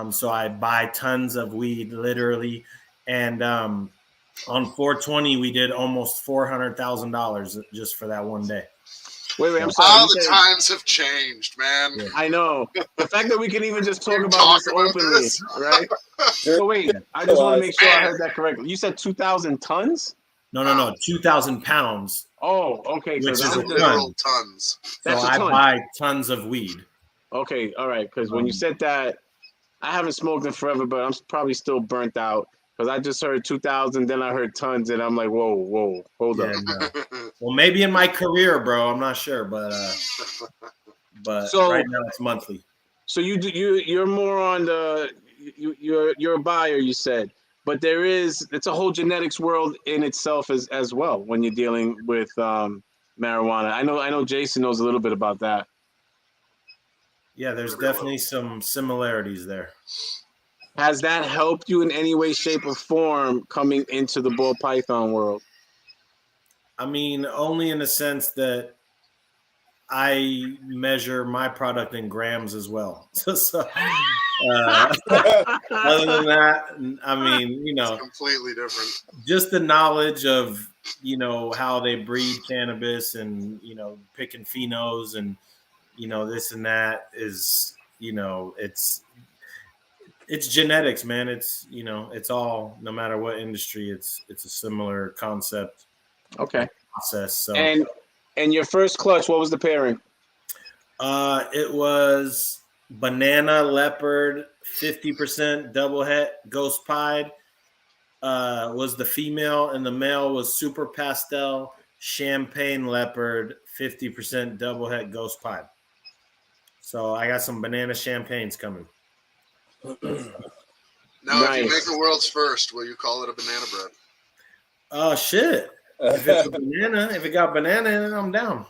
So I buy tons of weed, literally. And on 420, we did almost $400,000 just for that one day. Wait, I'm sorry. All the times have changed, man. Yeah. I know. The fact that we can even just talk about this openly, right? So wait, I just want to make sure I heard that correctly. You said 2,000 tons? No, 2,000 pounds. Oh, okay. Which so is literal tons. So I buy tons of weed. Okay, all right. Because when you said that, I haven't smoked in forever, but I'm probably still burnt out. Because I just heard 2,000, then I heard tons, and I'm like, whoa, hold up. No. Well, maybe in my career, bro, I'm not sure, but so, right now it's monthly. So you're more on you're a buyer, you said, but it's a whole genetics world in itself as well when you're dealing with marijuana. I know Jason knows a little bit about that. Yeah, there's definitely some similarities there. Has that helped you in any way, shape, or form coming into the ball python world? I mean, only in the sense that I measure my product in grams as well. So other than that, I mean, you know, it's completely different. Just the knowledge of, you know, how they breed cannabis and, you know, picking phenos and, you know, this and that is, you know, it's genetics, man. It's, you know, it's all, no matter what industry, it's a similar concept. Okay. Process. So and your first clutch, what was the pairing? It was banana leopard 50% double het ghost pied was the female, and the male was super pastel champagne leopard 50% double het ghost pied. So I got some banana champagnes coming. Now, if you make a world's first, will you call it a banana bread? Oh shit! If it's a banana, if it got banana in it, I'm down.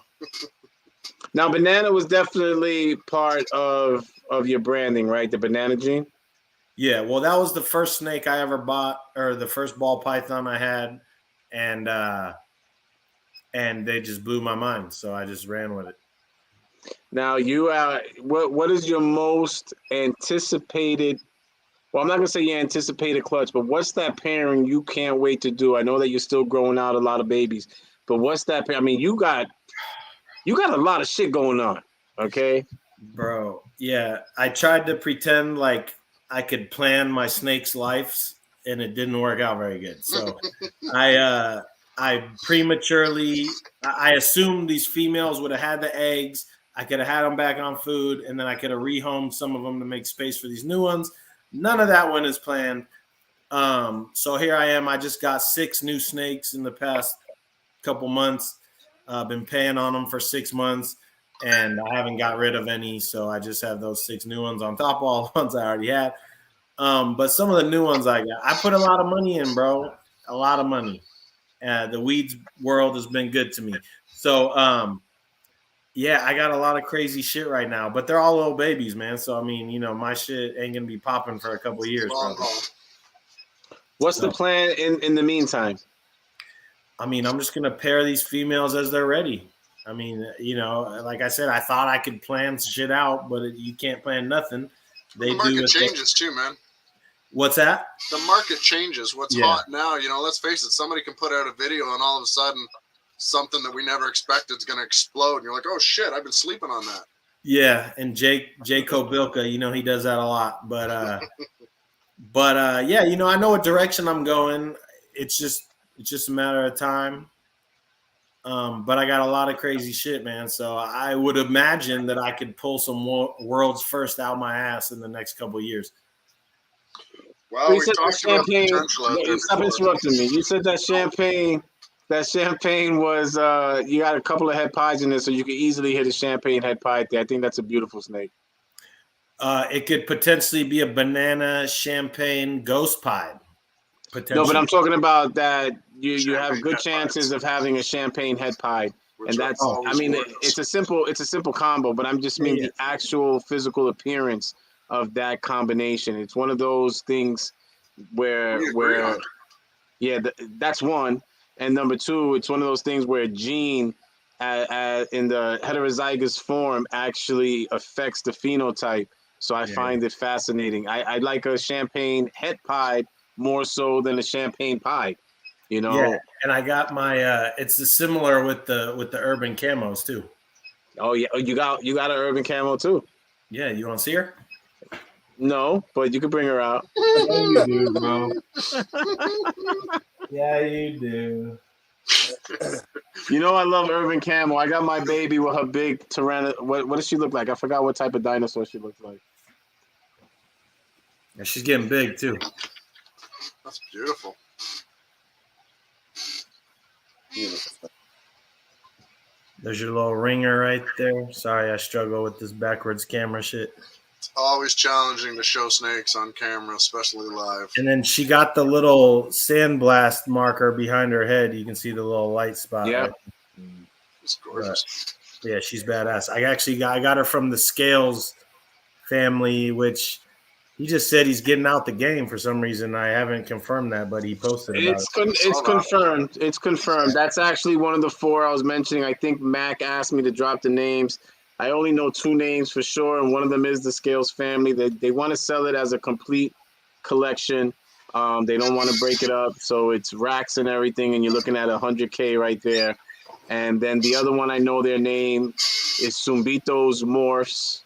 Now, banana was definitely part of your branding, right? The banana gene. Yeah, well, that was the first snake I ever bought, or the first ball python I had, and they just blew my mind, so I just ran with it. Now, what is your most anticipated? Well, I'm not gonna say your anticipated clutch, but what's that pairing you can't wait to do? I know that you're still growing out a lot of babies, but what's that? I mean, you got a lot of shit going on, okay? Bro, Yeah, I tried to pretend like I could plan my snake's lives, and it didn't work out very good. So I prematurely I assumed these females would have had the eggs. I could have had them back on food, and then I could have rehomed some of them to make space for these new ones. None of that one is planned. So here I am. I just got 6 new snakes in the past couple months. Been paying on them for 6 months, and I haven't got rid of any. So I just have those 6 new ones on top of all the ones I already had. But some of the new ones I got, I put a lot of money in, bro. A lot of money. The weeds world has been good to me. So yeah, I got a lot of crazy shit right now, but they're all little babies, man. So I mean, my shit ain't gonna be popping for a couple years, Long probably. haul. What's the plan in the meantime? I mean, I'm just gonna pair these females as they're ready. I mean, like I said, I thought I could plan shit out, but you can't plan nothing. They The market do changes too, man. What's that? The market changes. What's Yeah. hot now? Let's face it. Somebody can put out a video, and all of a sudden, something that we never expected is going to explode. And you're like, oh shit, I've been sleeping on that. Yeah, and Jake Kobilka, he does that a lot. But yeah, I know what direction I'm going. It's just a matter of time. But I got a lot of crazy shit, man. So I would imagine that I could pull some world's first out my ass in the next couple of years. Well, You we said talked about the potential out there Stop before. interrupting me. You said that champagne was you got a couple of head pies in there, so you could easily hit a champagne head pie there. I think that's a beautiful snake. It could potentially be a banana champagne ghost pie. No, but I'm talking about that you have Champagne good head chances pies. of having a champagne head pie. Which And are that's always gorgeous. it's a simple combo, but I'm just mean the actual physical appearance of that combination. It's one of those things where We agree on. yeah, that's one. And number two, it's one of those things where gene in the heterozygous form actually affects the phenotype. So I find it fascinating. I like a champagne head pie more so than a champagne pie. Yeah, and I got my it's similar with the urban camos too. Oh yeah, you got an urban camo too. Yeah, you want to see her? No, but you could bring her out. Yeah, you do, bro. Yeah, you do. I love urban camo. I got my baby with her big what does she look like? I forgot what type of dinosaur she looks like. Yeah, she's getting big too. That's beautiful. There's your little ringer right there. Sorry, I struggle with this backwards camera shit. It's always challenging to show snakes on camera, especially live. And then she got the little sandblast marker behind her head. You can see the little light spot. Yeah. Right? It's gorgeous. Yeah, she's badass. I got her from the Scales family, which he just said he's getting out the game for some reason. I haven't confirmed that, but he posted about it. It's confirmed. It's confirmed. That's actually one of the 4 I was mentioning. I think Mac asked me to drop the names. I only know 2 names for sure, and one of them is the Scales family. They want to sell it as a complete collection. They don't want to break it up, so it's racks and everything, and you're looking at $100K right there. And then the other one, I know their name is Zumbito's Morphs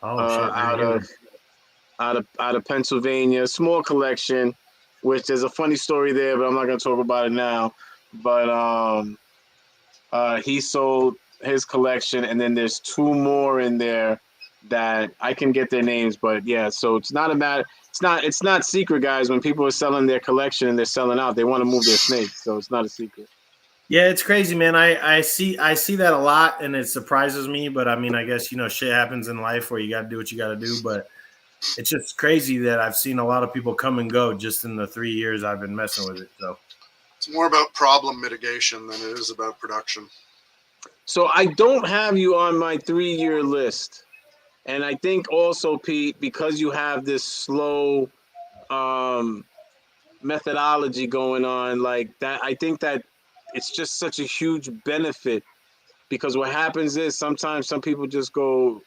out of Pennsylvania. Small collection, which there's a funny story there, but I'm not going to talk about it now. But he sold his collection, and then there's 2 more in there that I can get their names. But yeah, so it's not secret, guys. When people are selling their collection and they're selling out, they want to move their snakes, so it's not a secret. Yeah, it's crazy, man. I see that a lot, and it surprises me. But I mean, I guess shit happens in life where you got to do what you got to do. But it's just crazy that I've seen a lot of people come and go just in the 3 years I've been messing with it. So it's more about problem mitigation than it is about production. So I don't have you on my 3-year list, and I think also, Pete, because you have this slow methodology going on like that, I think that it's just such a huge benefit, because what happens is sometimes some people just go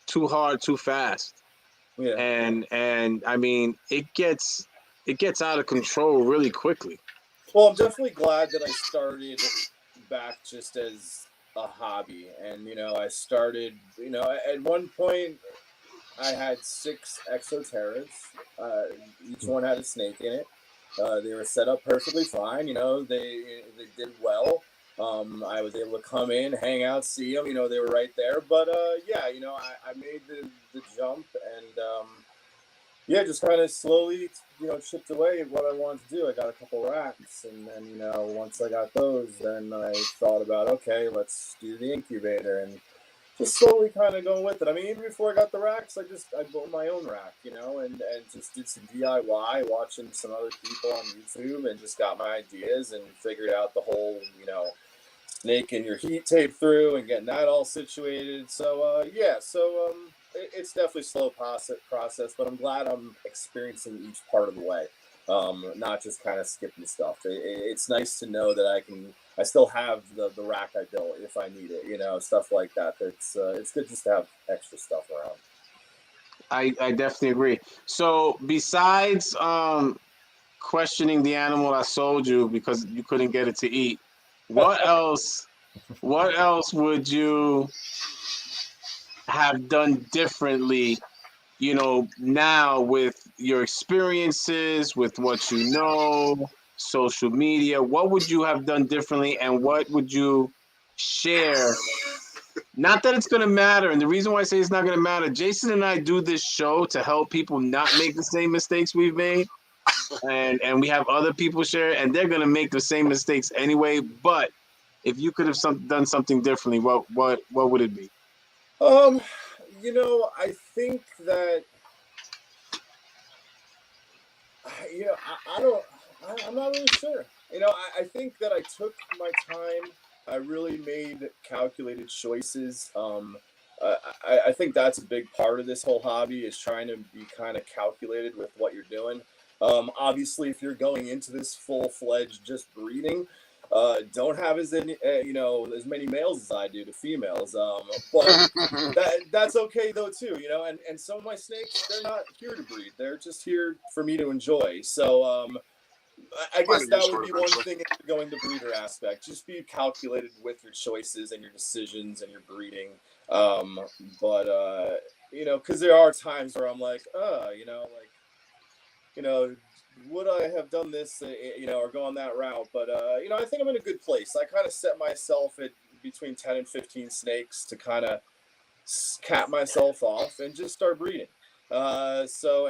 too hard too fast. Yeah. And I mean, it gets out of control really quickly. Well, I'm definitely glad that I started back just as a hobby. And, I started, at one point I had 6 exoterras. Each one had a snake in it. They were set up perfectly fine. They did well. I was able to come in, hang out, see them. They were right there. But yeah, I made the jump and yeah, just kind of slowly, chipped away at what I wanted to do. I got a couple racks, and then, once I got those, then I thought about, okay, let's do the incubator, and just slowly kind of going with it. I mean, even before I got the racks, I built my own rack, and just did some DIY, watching some other people on YouTube, and just got my ideas and figured out the whole, snaking your heat tape through and getting that all situated. So yeah, so it's definitely a slow process, but I'm glad I'm experiencing each part of the way, not just kind of skipping stuff. It's nice to know that I still have the rack I built if I need it, stuff like that. It's good just to have extra stuff around. I definitely agree. So besides questioning the animal I sold you because you couldn't get it to eat, what else would you have done differently, now with your experiences, with what social media? What would you have done differently, and what would you share? Not that it's going to matter, and the reason why I say it's not going to matter, Jason and I do this show to help people not make the same mistakes we've made, and we have other people share, and they're going to make the same mistakes anyway. But if you could have done something differently, what would it be? I think that I'm not really sure. I think that I took my time. I really made calculated choices. I think that's a big part of this whole hobby is trying to be kind of calculated with what you're doing. Obviously, if you're going into this full-fledged just breeding, don't have as many males as I do to females. But that's okay though too. And some of my snakes, they're not here to breed. They're just here for me to enjoy. So I guess that would be one thing if you're going the breeder aspect. Just be calculated with your choices and your decisions and your breeding. But because there are times where I'm like, would I have done this, or gone that route? But I think I'm in a good place. I kind of set myself at between 10 and 15 snakes to kind of cap myself off and just start breeding. And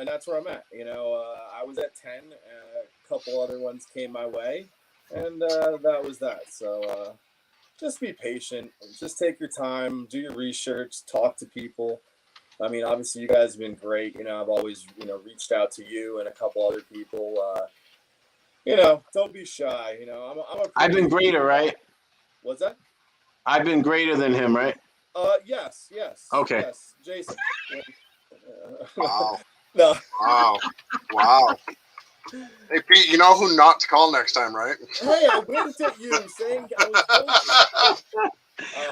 that's where I'm at. I was at 10. A couple other ones came my way, and that was that. So just be patient. Just take your time. Do your research. Talk to people. I mean, obviously, you guys have been great. I've always, reached out to you and a couple other people. Don't be shy. I've been greater, right? What's that? I've been greater than him, right? Yes. Okay. Yes, Jason. Wow. No. Wow. Hey, Pete, you know who not to call next time, right? Hey, I winked at you saying I was close.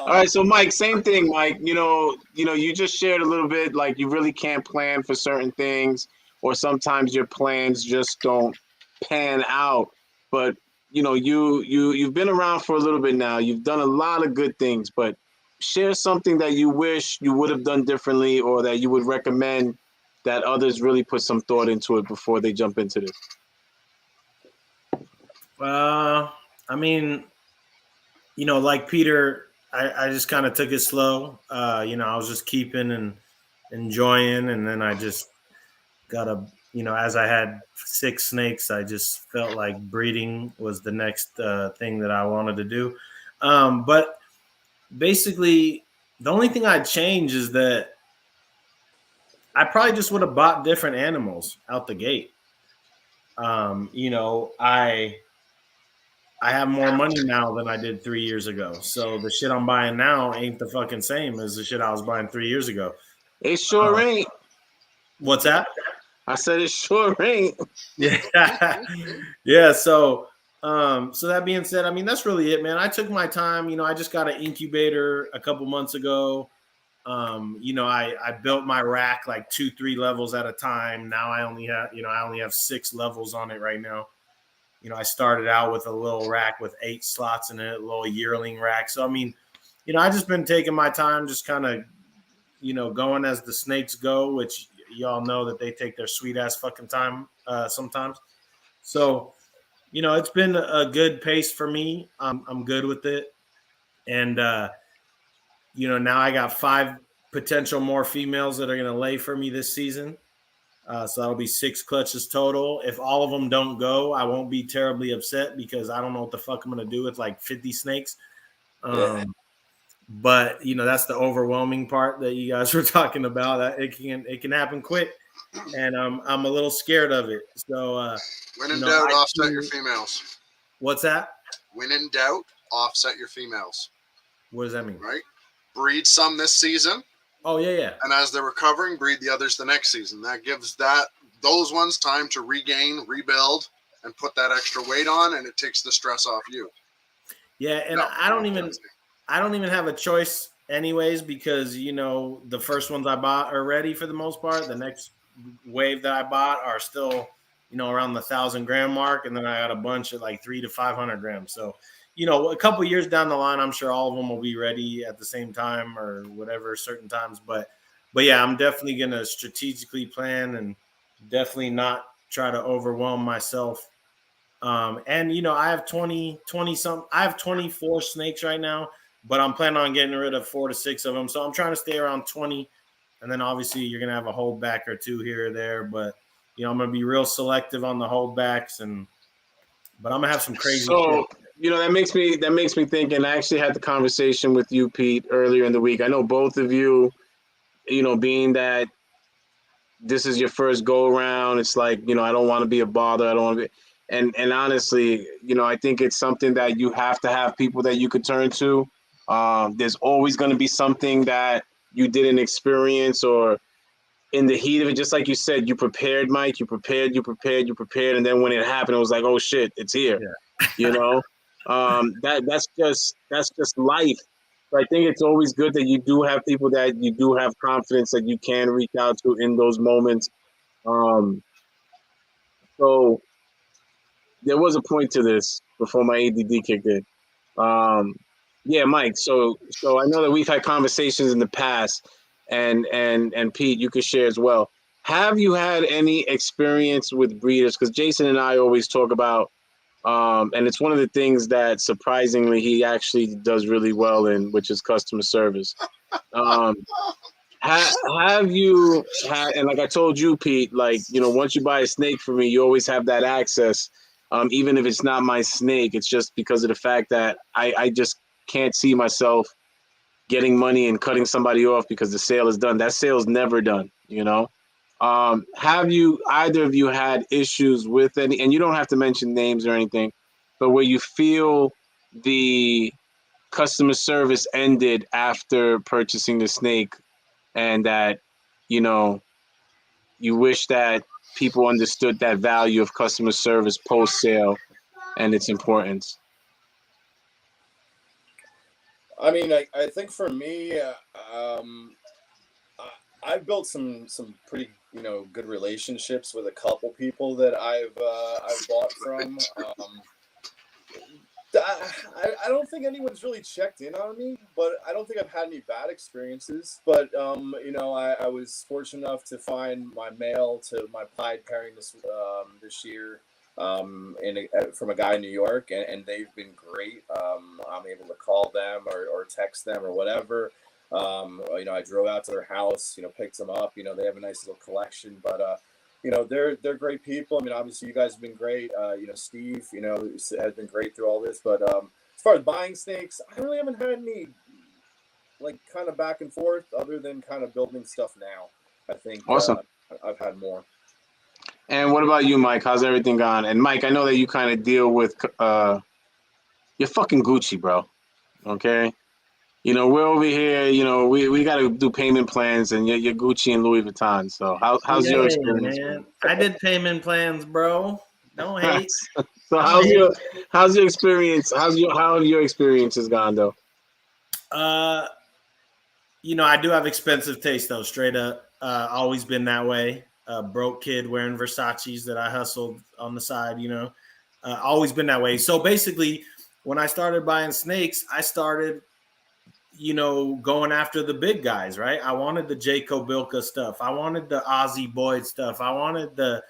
All right, so Mike, same thing, Mike. You just shared a little bit, like you really can't plan for certain things, or sometimes your plans just don't pan out. But you've been around for a little bit now. You've done a lot of good things, but share something that you wish you would have done differently, or that you would recommend that others really put some thought into it before they jump into this. I mean, like Peter, I just kind of took it slow. I was just keeping and enjoying, and then I just got as I had 6 snakes, I just felt like breeding was the next thing that I wanted to do. But basically, the only thing I'd change is that I probably just would have bought different animals out the gate. I have more money now than I did 3 years ago. So the shit I'm buying now ain't the fucking same as the shit I was buying 3 years ago. It sure ain't. What's that? I said it sure ain't. Yeah. Yeah. So that being said, I mean, that's really it, man. I took my time. I just got an incubator a couple months ago. I built my rack like 2-3 levels at a time. Now I only have 6 levels on it right now. I started out with a little rack with 8 slots in it, a little yearling rack. So, I mean, I just been taking my time, just kind of, going as the snakes go, which y'all know that they take their sweet ass fucking time sometimes. So, it's been a good pace for me. I'm good with it. And, now I got 5 potential more females that are going to lay for me this season. So that'll be 6 clutches total. If all of them don't go, I won't be terribly upset because I don't know what the fuck I'm going to do with like 50 snakes. But that's the overwhelming part that you guys were talking about. That it can happen quick, and I'm a little scared of it. So when in doubt, offset your females. What's that? When in doubt, offset your females. What does that mean? Right? Breed some this season. Oh yeah. And as they're recovering, breed the others the next season. That gives those ones time to regain, rebuild, and put that extra weight on, and it takes the stress off you. Yeah, and I don't even have a choice anyways because the first ones I bought are ready for the most part. The next wave that I bought are still around the 1,000 gram mark, and then I got a bunch at like 300 to 500 grams. So a couple years down the line, I'm sure all of them will be ready at the same time or whatever certain times. But yeah, I'm definitely gonna strategically plan and definitely not try to overwhelm myself. And I have 20 some. I have 24 snakes right now, but I'm planning on getting rid of 4 to 6 of them. So I'm trying to stay around 20, and then obviously you're gonna have a holdback or 2 here or there. But I'm gonna be real selective on the holdbacks, but I'm gonna have some crazy. So that makes me think. And I actually had the conversation with you, Pete, earlier in the week. I know both of you, being that this is your first go around, it's like I don't want to be a bother. I don't want to be. And honestly, I think it's something that you have to have people that you could turn to. There's always going to be something that you didn't experience or in the heat of it. Just like you said, you prepared, Mike. You prepared. And then when it happened, it was like, oh shit, it's here. Yeah. That's just life. So I think it's always good that you do have people that you do have confidence that you can reach out to in those moments. So there was a point to this before my ADD kicked in. Yeah, Mike. So I know that we've had conversations in the past, and Pete, you could share as well. Have you had any experience with breeders? Because Jason and I always talk about, and it's one of the things that surprisingly he actually does really well in, which is customer service. Have you had, and like I told you, Pete, like, once you buy a snake for me, you always have that access. Even if it's not my snake, it's just because of the fact that I just can't see myself getting money and cutting somebody off because the sale is done. That sale's never done, Have you, either of you, had issues with any, and you don't have to mention names or anything, but where you feel the customer service ended after purchasing the snake and that, you wish that people understood that value of customer service post-sale and its importance? I mean, I think for me, I've built some pretty good relationships with a couple people that I've bought from. I don't think anyone's really checked in on me, but I don't think I've had any bad experiences. But I was fortunate enough to find my male to my pied pairing this year from a guy in New York, and they've been great. I'm able to call them or text them or whatever. I drove out to their house, picked them up. They have a nice little collection, but they're great people. I mean, obviously you guys have been great. Steve, has been great through all this. But as far as buying snakes, I really haven't had any like kind of back and forth other than kind of building stuff now. I think awesome. I've had more. And what about you, Mike? How's everything gone? And Mike, I know that you kind of deal with you're fucking Gucci, bro. Okay. We're over here, we got to do payment plans, and you're Gucci and Louis Vuitton. So how's your experience? Man. I did payment plans, bro. Don't hate. So how's your experience? How have your experiences gone, though? I do have expensive taste, though, straight up. Always been that way. Broke kid wearing Versace's that I hustled on the side, always been that way. So basically, when I started buying snakes, I started going after the big guys, right? I wanted the Jay Kobilka stuff. I wanted the Ozzy Boyd stuff. I wanted the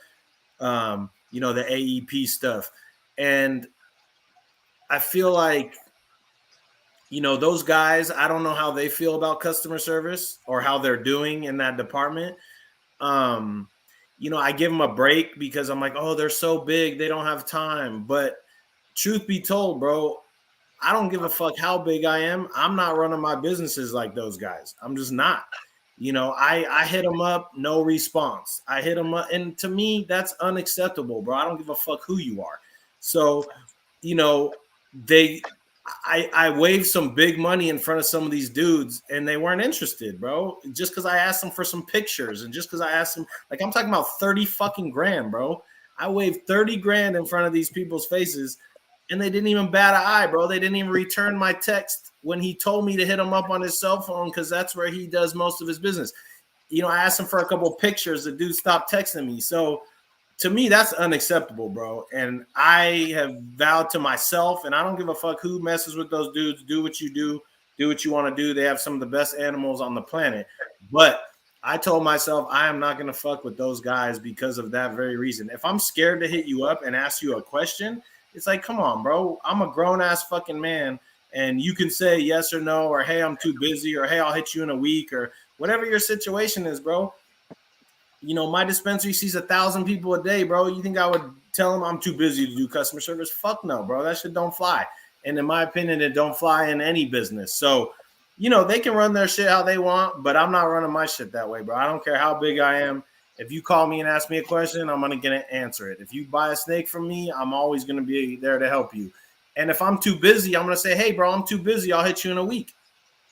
the AEP stuff. And I feel like, those guys, I don't know how they feel about customer service or how they're doing in that department. I give them a break because I'm like, oh, they're so big, they don't have time. But truth be told, bro, I don't give a fuck how big I am. I'm not running my businesses like those guys. I'm just not. I hit them up, no response. I hit them up, and to me, that's unacceptable, bro. I don't give a fuck who you are. So, I waved some big money in front of some of these dudes, and they weren't interested, bro. Just because I asked them for some pictures, and just because I asked them, like, I'm talking about 30 fucking grand, bro. I waved 30 grand in front of these people's faces, and they didn't even bat an eye, bro. They didn't even return my text when he told me to hit him up on his cell phone because that's where he does most of his business. I asked him for a couple of pictures. The dude stopped texting me. So to me, that's unacceptable, bro. And I have vowed to myself, and I don't give a fuck who messes with those dudes. Do what you do. Do what you want to do. They have some of the best animals on the planet. But I told myself I am not going to fuck with those guys because of that very reason. If I'm scared to hit you up and ask you a question, it's like, come on, bro. I'm a grown-ass fucking man, and you can say yes or no, or hey, I'm too busy, or hey, I'll hit you in a week, or whatever your situation is, bro. My dispensary sees 1,000 people a day, bro. You think I would tell them I'm too busy to do customer service? Fuck no, bro. That shit don't fly. And in my opinion, it don't fly in any business. So, they can run their shit how they want, but I'm not running my shit that way, bro. I don't care how big I am. If you call me and ask me a question, I'm going to answer it. If you buy a snake from me, I'm always going to be there to help you. And if I'm too busy, I'm going to say, hey, bro, I'm too busy. I'll hit you in a week.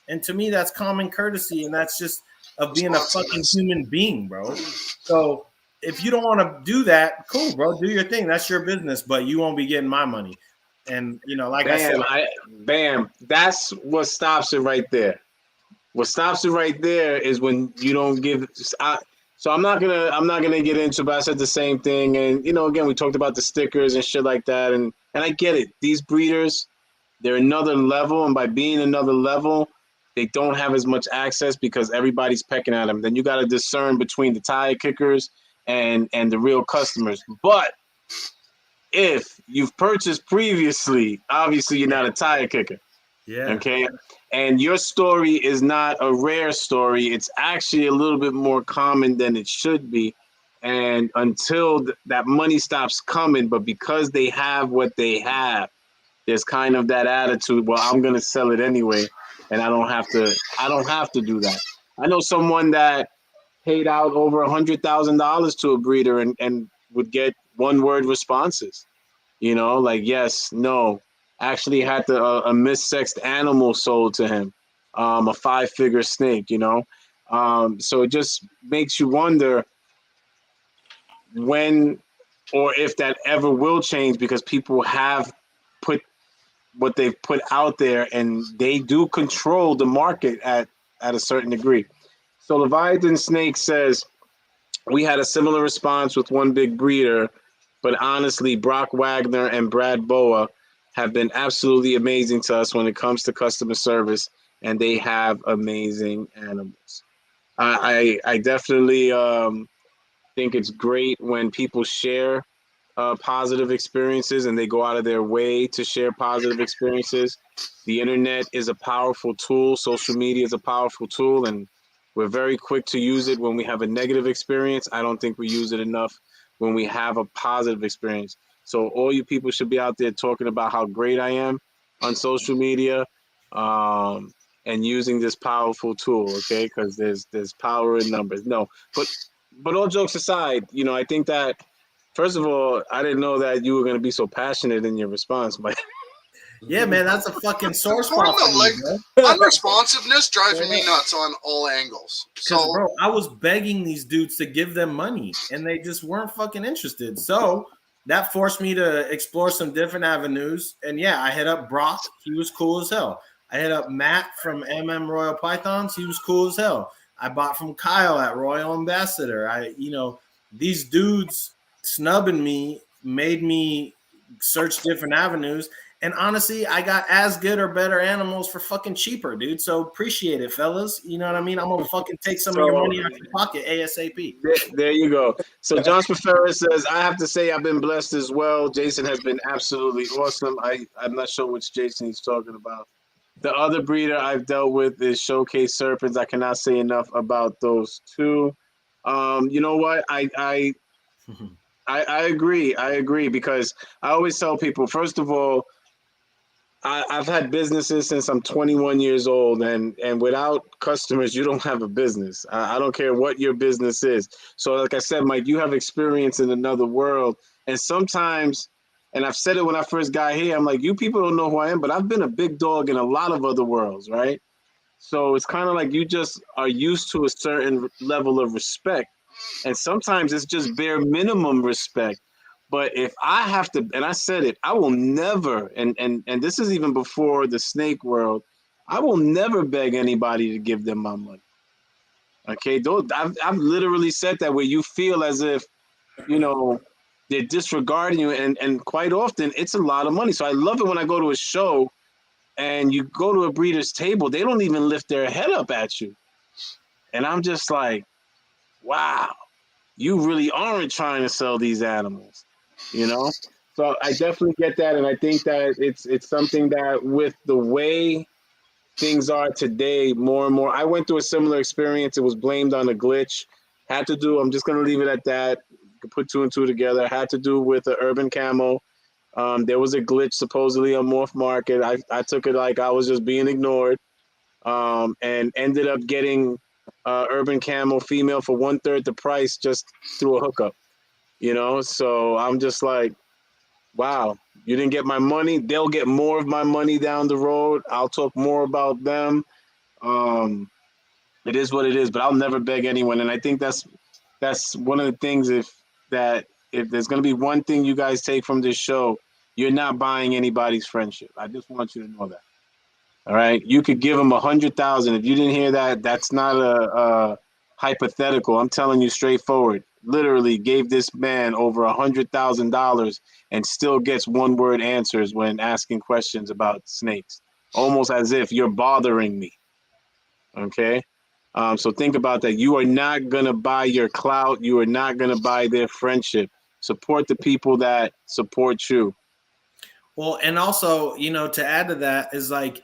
And to me, that's common courtesy, and that's just of being a fucking human being, bro. So if you don't want to do that, cool, bro. Do your thing. That's your business, but you won't be getting my money. And, like I said. That's what stops it right there. What stops it right there is when you don't give – so I'm not gonna get into, but I said the same thing. And again, we talked about the stickers and shit like that. And I get it. These breeders, they're another level, and by being another level, they don't have as much access because everybody's pecking at them. Then you got to discern between the tire kickers and the real customers. But if you've purchased previously, obviously you're not a tire kicker. Yeah. Okay. And your story is not a rare story. It's actually a little bit more common than it should be. And until that money stops coming, but because they have what they have, there's kind of that attitude, well, I'm going to sell it anyway. And I don't have to do that. I know someone that paid out over $100,000 to a breeder and would get one-word responses, like yes, no. Actually had a missexed animal sold to him, a 5-figure snake, so it just makes you wonder when or if that ever will change, because people have put what they've put out there and they do control the market at a certain degree. So Leviathan Snake says, we had a similar response with one big breeder, but honestly, Brock Wagner and Brad Boa have been absolutely amazing to us when it comes to customer service, and they have amazing animals. I definitely think it's great when people share positive experiences and they go out of their way to share positive experiences. The internet is a powerful tool. Social media is a powerful tool, and we're very quick to use it when we have a negative experience. I don't think we use it enough when we have a positive experience. So all you people should be out there talking about how great I am on social media, and using this powerful tool, okay? Because there's power in numbers. No, but all jokes aside, I think that, first of all, I didn't know that you were going to be so passionate in your response, but yeah, man, that's a fucking sore spot for me, bro. Unresponsiveness driving me nuts on all angles. So, bro, I was begging these dudes to give them money, and they just weren't fucking interested. So that forced me to explore some different avenues. And yeah, I hit up Brock. He was cool as hell. I hit up Matt from Royal Pythons. He was cool as hell. I bought from Kyle at Royal Ambassador. These dudes snubbing me made me search different avenues. And honestly, I got as good or better animals for fucking cheaper, dude. So appreciate it, fellas. You know what I mean? I'm gonna fucking take some of your money out of your pocket ASAP. There you go. So John Ferreira says, I have to say I've been blessed as well. Jason has been absolutely awesome. I'm not sure which Jason he's talking about. The other breeder I've dealt with is Showcase Serpents. I cannot say enough about those two. You know what? I agree. I agree because I always tell people, first of all, I've had businesses since I'm 21 years old, and without customers, you don't have a business. I don't care what your business is. So, like I said, Mike, you have experience in another world, and sometimes, and I've said it when I first got here, I'm like, you people don't know who I am, but I've been a big dog in a lot of other worlds, right? So it's kind of like you just are used to a certain level of respect, and sometimes it's just bare minimum respect. But if I have to, and I said it, I will never, and this is even before the snake world, I will never beg anybody to give them my money. Okay, I've literally said that where you feel as if, you know, they're disregarding you, and quite often it's a lot of money. So I love it when I go to a show and you go to a breeder's table, they don't even lift their head up at you. And I'm just like, wow, you really aren't trying to sell these animals. You know, so I definitely get that, and I think that it's something that with the way things are today, more and more. I went through a similar experience. It was blamed on a glitch. Had to do. I'm just gonna leave it at that. Put two and two together. Had to do with the urban camo. There was a glitch supposedly on Morph Market. I took it like I was just being ignored, and ended up getting urban camo female for 1/3 the price just through a hookup. You know, so I'm just like, wow, you didn't get my money. They'll get more of my money down the road. I'll talk more about them. It is what it is, but I'll never beg anyone. And I think that's one of the things if there's going to be one thing you guys take from this show, you're not buying anybody's friendship. I just want you to know that. All right. You could give them 100,000. If you didn't hear that, that's not a hypothetical. I'm telling you straightforward. Literally gave this man over $100,000 and still gets one-word answers when asking questions about snakes, almost as if you're bothering me. Okay, so think about that. You are not gonna buy your clout. You are not gonna buy their friendship. Support the people that support you. Well, and also, you know, to add to that is like,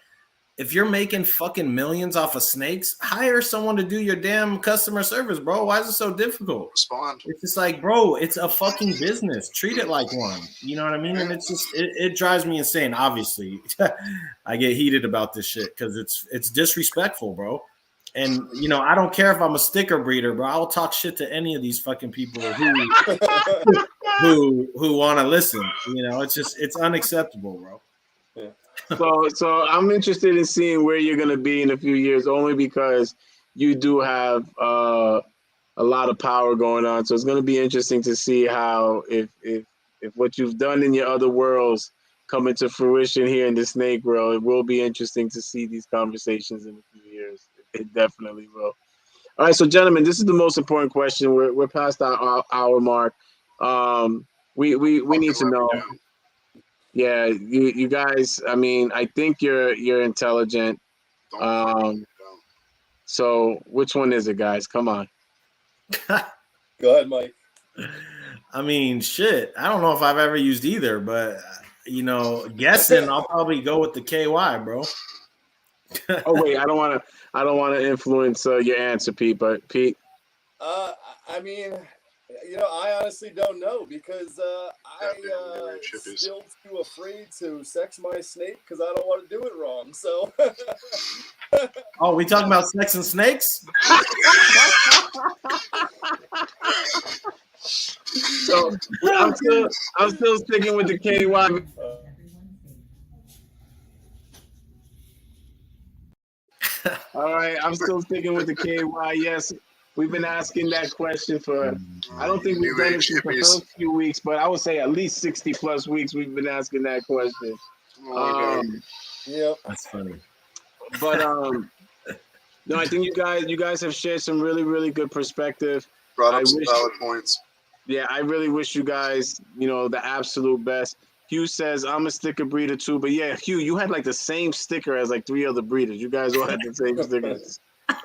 if you're making fucking millions off of snakes, hire someone to do your damn customer service, bro. Why is it so difficult? Respond. It's just like, bro, it's a fucking business. Treat it like one. You know what I mean? And it's just, it drives me insane. Obviously, I get heated about this shit because it's disrespectful, bro. And you know, I don't care if I'm a sticker breeder, bro. I'll talk shit to any of these fucking people who want to listen. You know, it's unacceptable, bro. Yeah. So I'm interested in seeing where you're gonna be in a few years, only because you do have a lot of power going on. So it's gonna be interesting to see how if what you've done in your other worlds come into fruition here in the snake world. It will be interesting to see these conversations in a few years. It definitely will. All right, so gentlemen, this is the most important question. We're past our hour mark. We need to know. Yeah, you guys. I mean, I think you're intelligent. So which one is it, guys? Come on. Go ahead, Mike. I mean, shit. I don't know if I've ever used either, but you know, guessing, I'll probably go with the KY, bro. Oh wait, I don't want to influence your answer, Pete. But Pete. I mean, you know, I honestly don't know because I'm still too afraid to sex my snake because I don't want to do it wrong. So. Oh, we talking about sex and snakes? So I'm still sticking with the KY. All right, I'm still sticking with the KY. Yes, we've been asking that question for, I don't think we've done it for the first few weeks, but I would say at least 60 plus weeks we've been asking that question. Yeah, that's funny. But no, I think you guys have shared some really, really good perspective. Brought up some valid points. Yeah, I really wish you guys, you know, the absolute best. Hugh says, I'm a sticker breeder too. But yeah, Hugh, you had like the same sticker as like 3 other breeders. You guys all had the same stickers.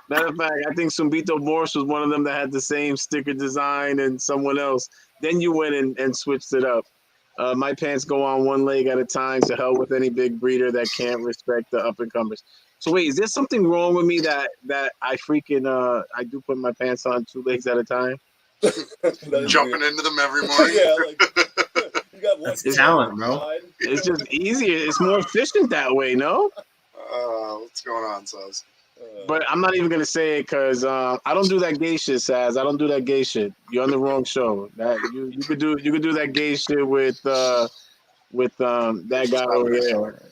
Matter of fact, I think Sumbito Morse was one of them that had the same sticker design and someone else. Then you went and switched it up. My pants go on one leg at a time, to hell with any big breeder that can't respect the up-and-comers. So wait, is there something wrong with me that I freaking I do put my pants on 2 legs at a time? Jumping into them every morning. Yeah, like you got one That's talent, bro. side. It's just easier. It's more efficient that way, no? What's going on, Saz? But I'm not even gonna say it because I don't do that gay shit, Saz. I don't do that gay shit. You're on the wrong show. That you could do that gay shit with that guy over there.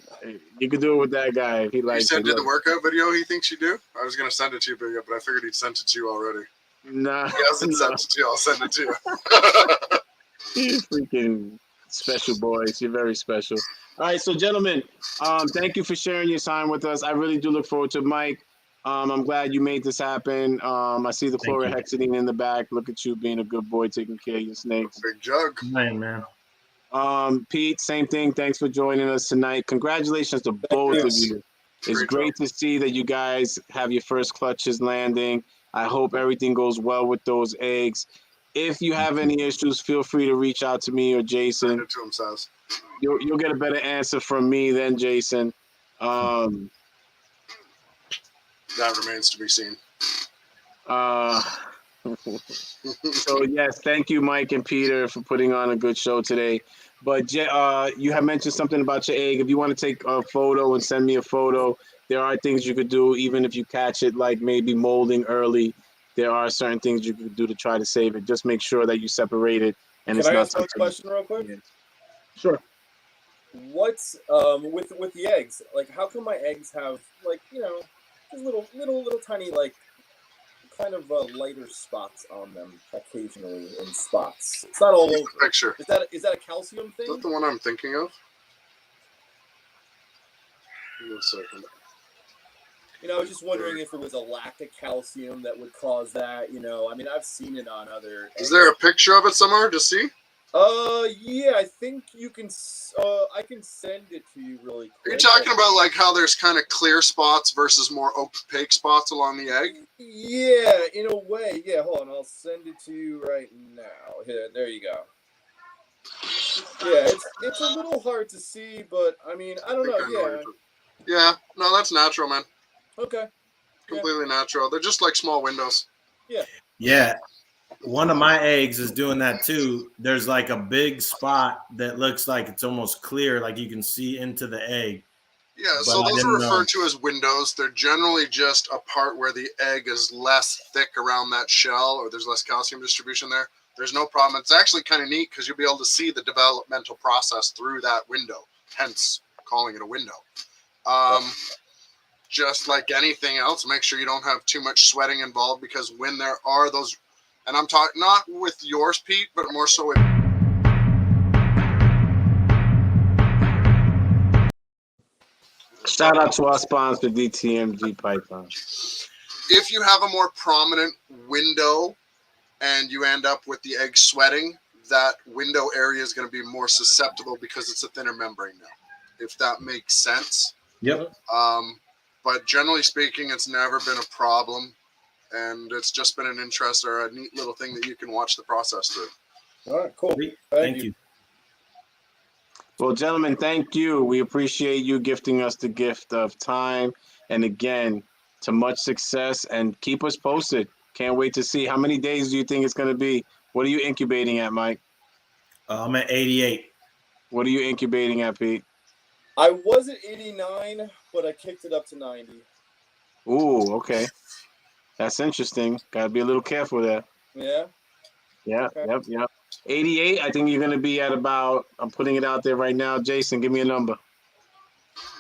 You could do it with that guy if he You likes said it. did the workout video he thinks you do? I was gonna send it to you, but I figured he'd sent it to you already. Nah, He hasn't sent it to you. I'll send it to you. you freaking special boys. You're very special. All right, so gentlemen, thank you for sharing your time with us. I really do look forward to Mike. I'm glad you made this happen. I see the Thank you. chlorhexidine in the back. Look at you being a good boy, taking care of your snakes. Big jug. Man. Pete, same thing. Thanks for joining us tonight. Congratulations to both of you. It's great to see that you guys have your first clutches landing. I hope everything goes well with those eggs. If you have any issues, feel free to reach out to me or Send Jason. it to him, Saz. You'll get a better answer from me than Jason. That remains to be seen. So yes, thank you, Mike and Peter, for putting on a good show today. But you have mentioned something about your egg. If you want to take a photo and send me a photo, there are things you could do, even if you catch it like maybe molding early. There are certain things you could do to try to save it. Just make sure that you separate it and Can it's I not ask one touching. question real quick? Sure. What's with the eggs? Like, how come my eggs have like just little tiny like kind of lighter spots on them occasionally in spots? It's not all over. Picture. Is that a calcium Is thing? that the one I'm thinking of? Give me a second. I was just wondering if it was a lack of calcium that would cause that. I mean, I've seen it on other. Is there a picture of it somewhere to see? Yeah, I think you can. I can send it to you really quick. Are you talking about like how there's kind of clear spots versus more opaque spots along the egg? Yeah, in a way. Yeah, hold on. I'll send it to you right now. Here, there you go. Yeah, it's a little hard to see, but I mean, I don't know. Yeah, no, that's natural, man. Okay. Completely natural. They're just like small windows. Yeah. One of my eggs is doing that too. There's like a big spot that looks like it's almost clear, like you can see into the egg. Yeah, But so I those are didn't know. referred to as windows. They're generally just a part where the egg is less thick around that shell, or there's less calcium distribution there. There's no problem. It's actually kind of neat because you'll be able to see the developmental process through that window, hence calling it a window. Just like anything else, make sure you don't have too much sweating involved, because when there are those, and I'm talking not with yours, Pete, but more so with. Shout out to our sponsor, DTMG Python. If you have a more prominent window and you end up with the egg sweating, that window area is going to be more susceptible because it's a thinner membrane now, if that makes sense. Yep. But generally speaking, it's never been a problem, and it's just been an interest or a neat little thing that you can watch the process through. All right, cool. Thank you. Well, gentlemen, thank you. We appreciate you gifting us the gift of time. And again, to much success, and keep us posted. Can't wait to see. How many days do you think it's going to be? What are you incubating at, Mike? I'm at 88. What are you incubating at, Pete? I was at 89, but I kicked it up to 90. Ooh, okay. That's interesting. Got to be a little careful there. Yeah. Yeah, Okay. yep. 88, I think you're going to be at about, I'm putting it out there right now. Jason, give me a number.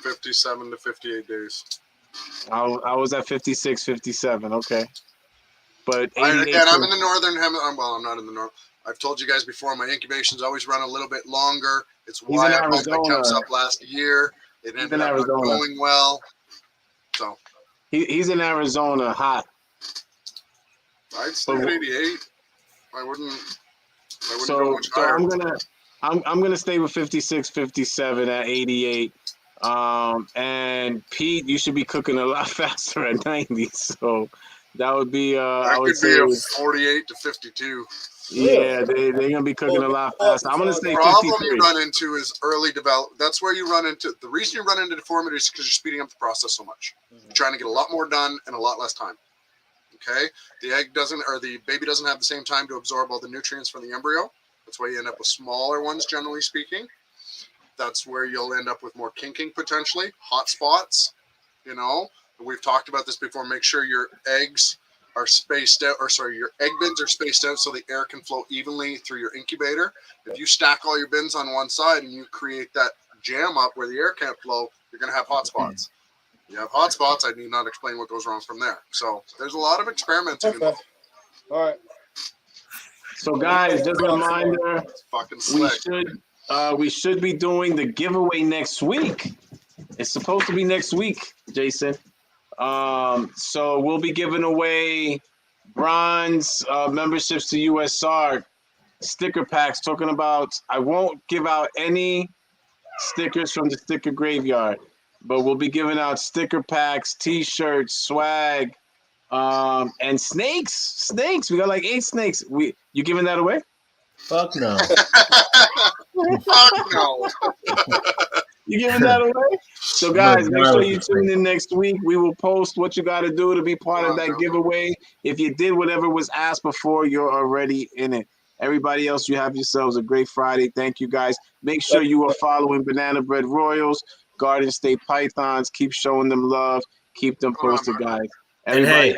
57 to 58 days. I was at 56, 57. Okay. But 88. Again, I'm in the northern hemisphere. Well, I'm not in the north. I've told you guys before, my incubations always run a little bit longer. It's why I bumped my temps up last year. It ended up not going well. So he's in Arizona, hot. I'd stay at 88. I wouldn't So go much higher. I'm gonna stay with 56, 57 at 88. And Pete, you should be cooking a lot faster at 90. So that would be I would could say be a 48 to 52. yeah, they're gonna be cooking a lot faster. I'm gonna The say problem 53. you run into is early development. That's where you run into the reason you run into deformity is because you're speeding up the process so much. You're trying to get a lot more done in a lot less time. Okay, the egg doesn't, or the baby doesn't have the same time to absorb all the nutrients from the embryo. That's why you end up with smaller ones, generally speaking. That's where you'll end up with more kinking potentially, hot spots. You know, we've talked about this before. Make sure your eggs are spaced out, or sorry, your egg bins are spaced out so the air can flow evenly through your incubator. If you stack all your bins on one side and you create that jam up where the air can't flow, you're going to have hot spots. You have hot spots, I need not explain what goes wrong from there. So there's a lot of experimenting involved. All right. So guys, just a reminder, It's fucking slick. we should be doing the giveaway next week. It's supposed to be next week, Jason. So we'll be giving away bronze memberships to USR, sticker packs. Talking about, I won't give out any stickers from the sticker graveyard, but we'll be giving out sticker packs, T-shirts, swag, and snakes. Snakes. We got like 8 snakes. You giving that away? Fuck no. Fuck no. You giving that away? So guys, make sure you tune in next week. We will post what you got to do to be part of that giveaway. If you did whatever was asked before, you're already in it. Everybody else, you have yourselves a great Friday. Thank you, guys. Make sure you are following Banana Bread Royals, Garden State Pythons. Keep showing them love. Keep them posted, guys. Everybody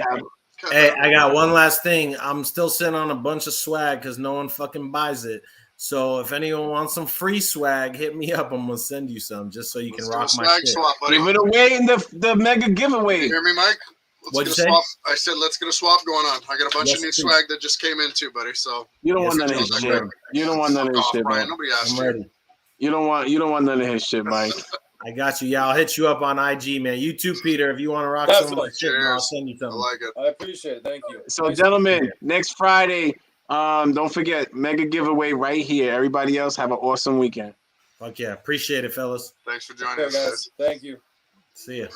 Hey, I got one last thing. I'm still sitting on a bunch of swag because no one fucking buys it. So if anyone wants some free swag, hit me up. I'm gonna send you some just so you can rock my shit. Swap, buddy. Give it away in the mega giveaway. You hear me, Mike? What'd you say? Swap. I said let's get a swap going on. I got a bunch of new swag that just came in too, buddy. So you don't want none of his shit. You don't want none of his shit, Brian. man. Nobody asked I'm ready. You don't want none of his shit, Mike. I got you. Yeah, I'll hit you up on IG, man. You too, Peter. If you want to rock some of my shit, I'll send you I something. like it. I appreciate it. Thank you. So, gentlemen, next Friday, don't forget, mega giveaway right here. Everybody else, have an awesome weekend. Fuck yeah. Appreciate it, fellas. Thanks for joining us, guys. Thank you. See ya.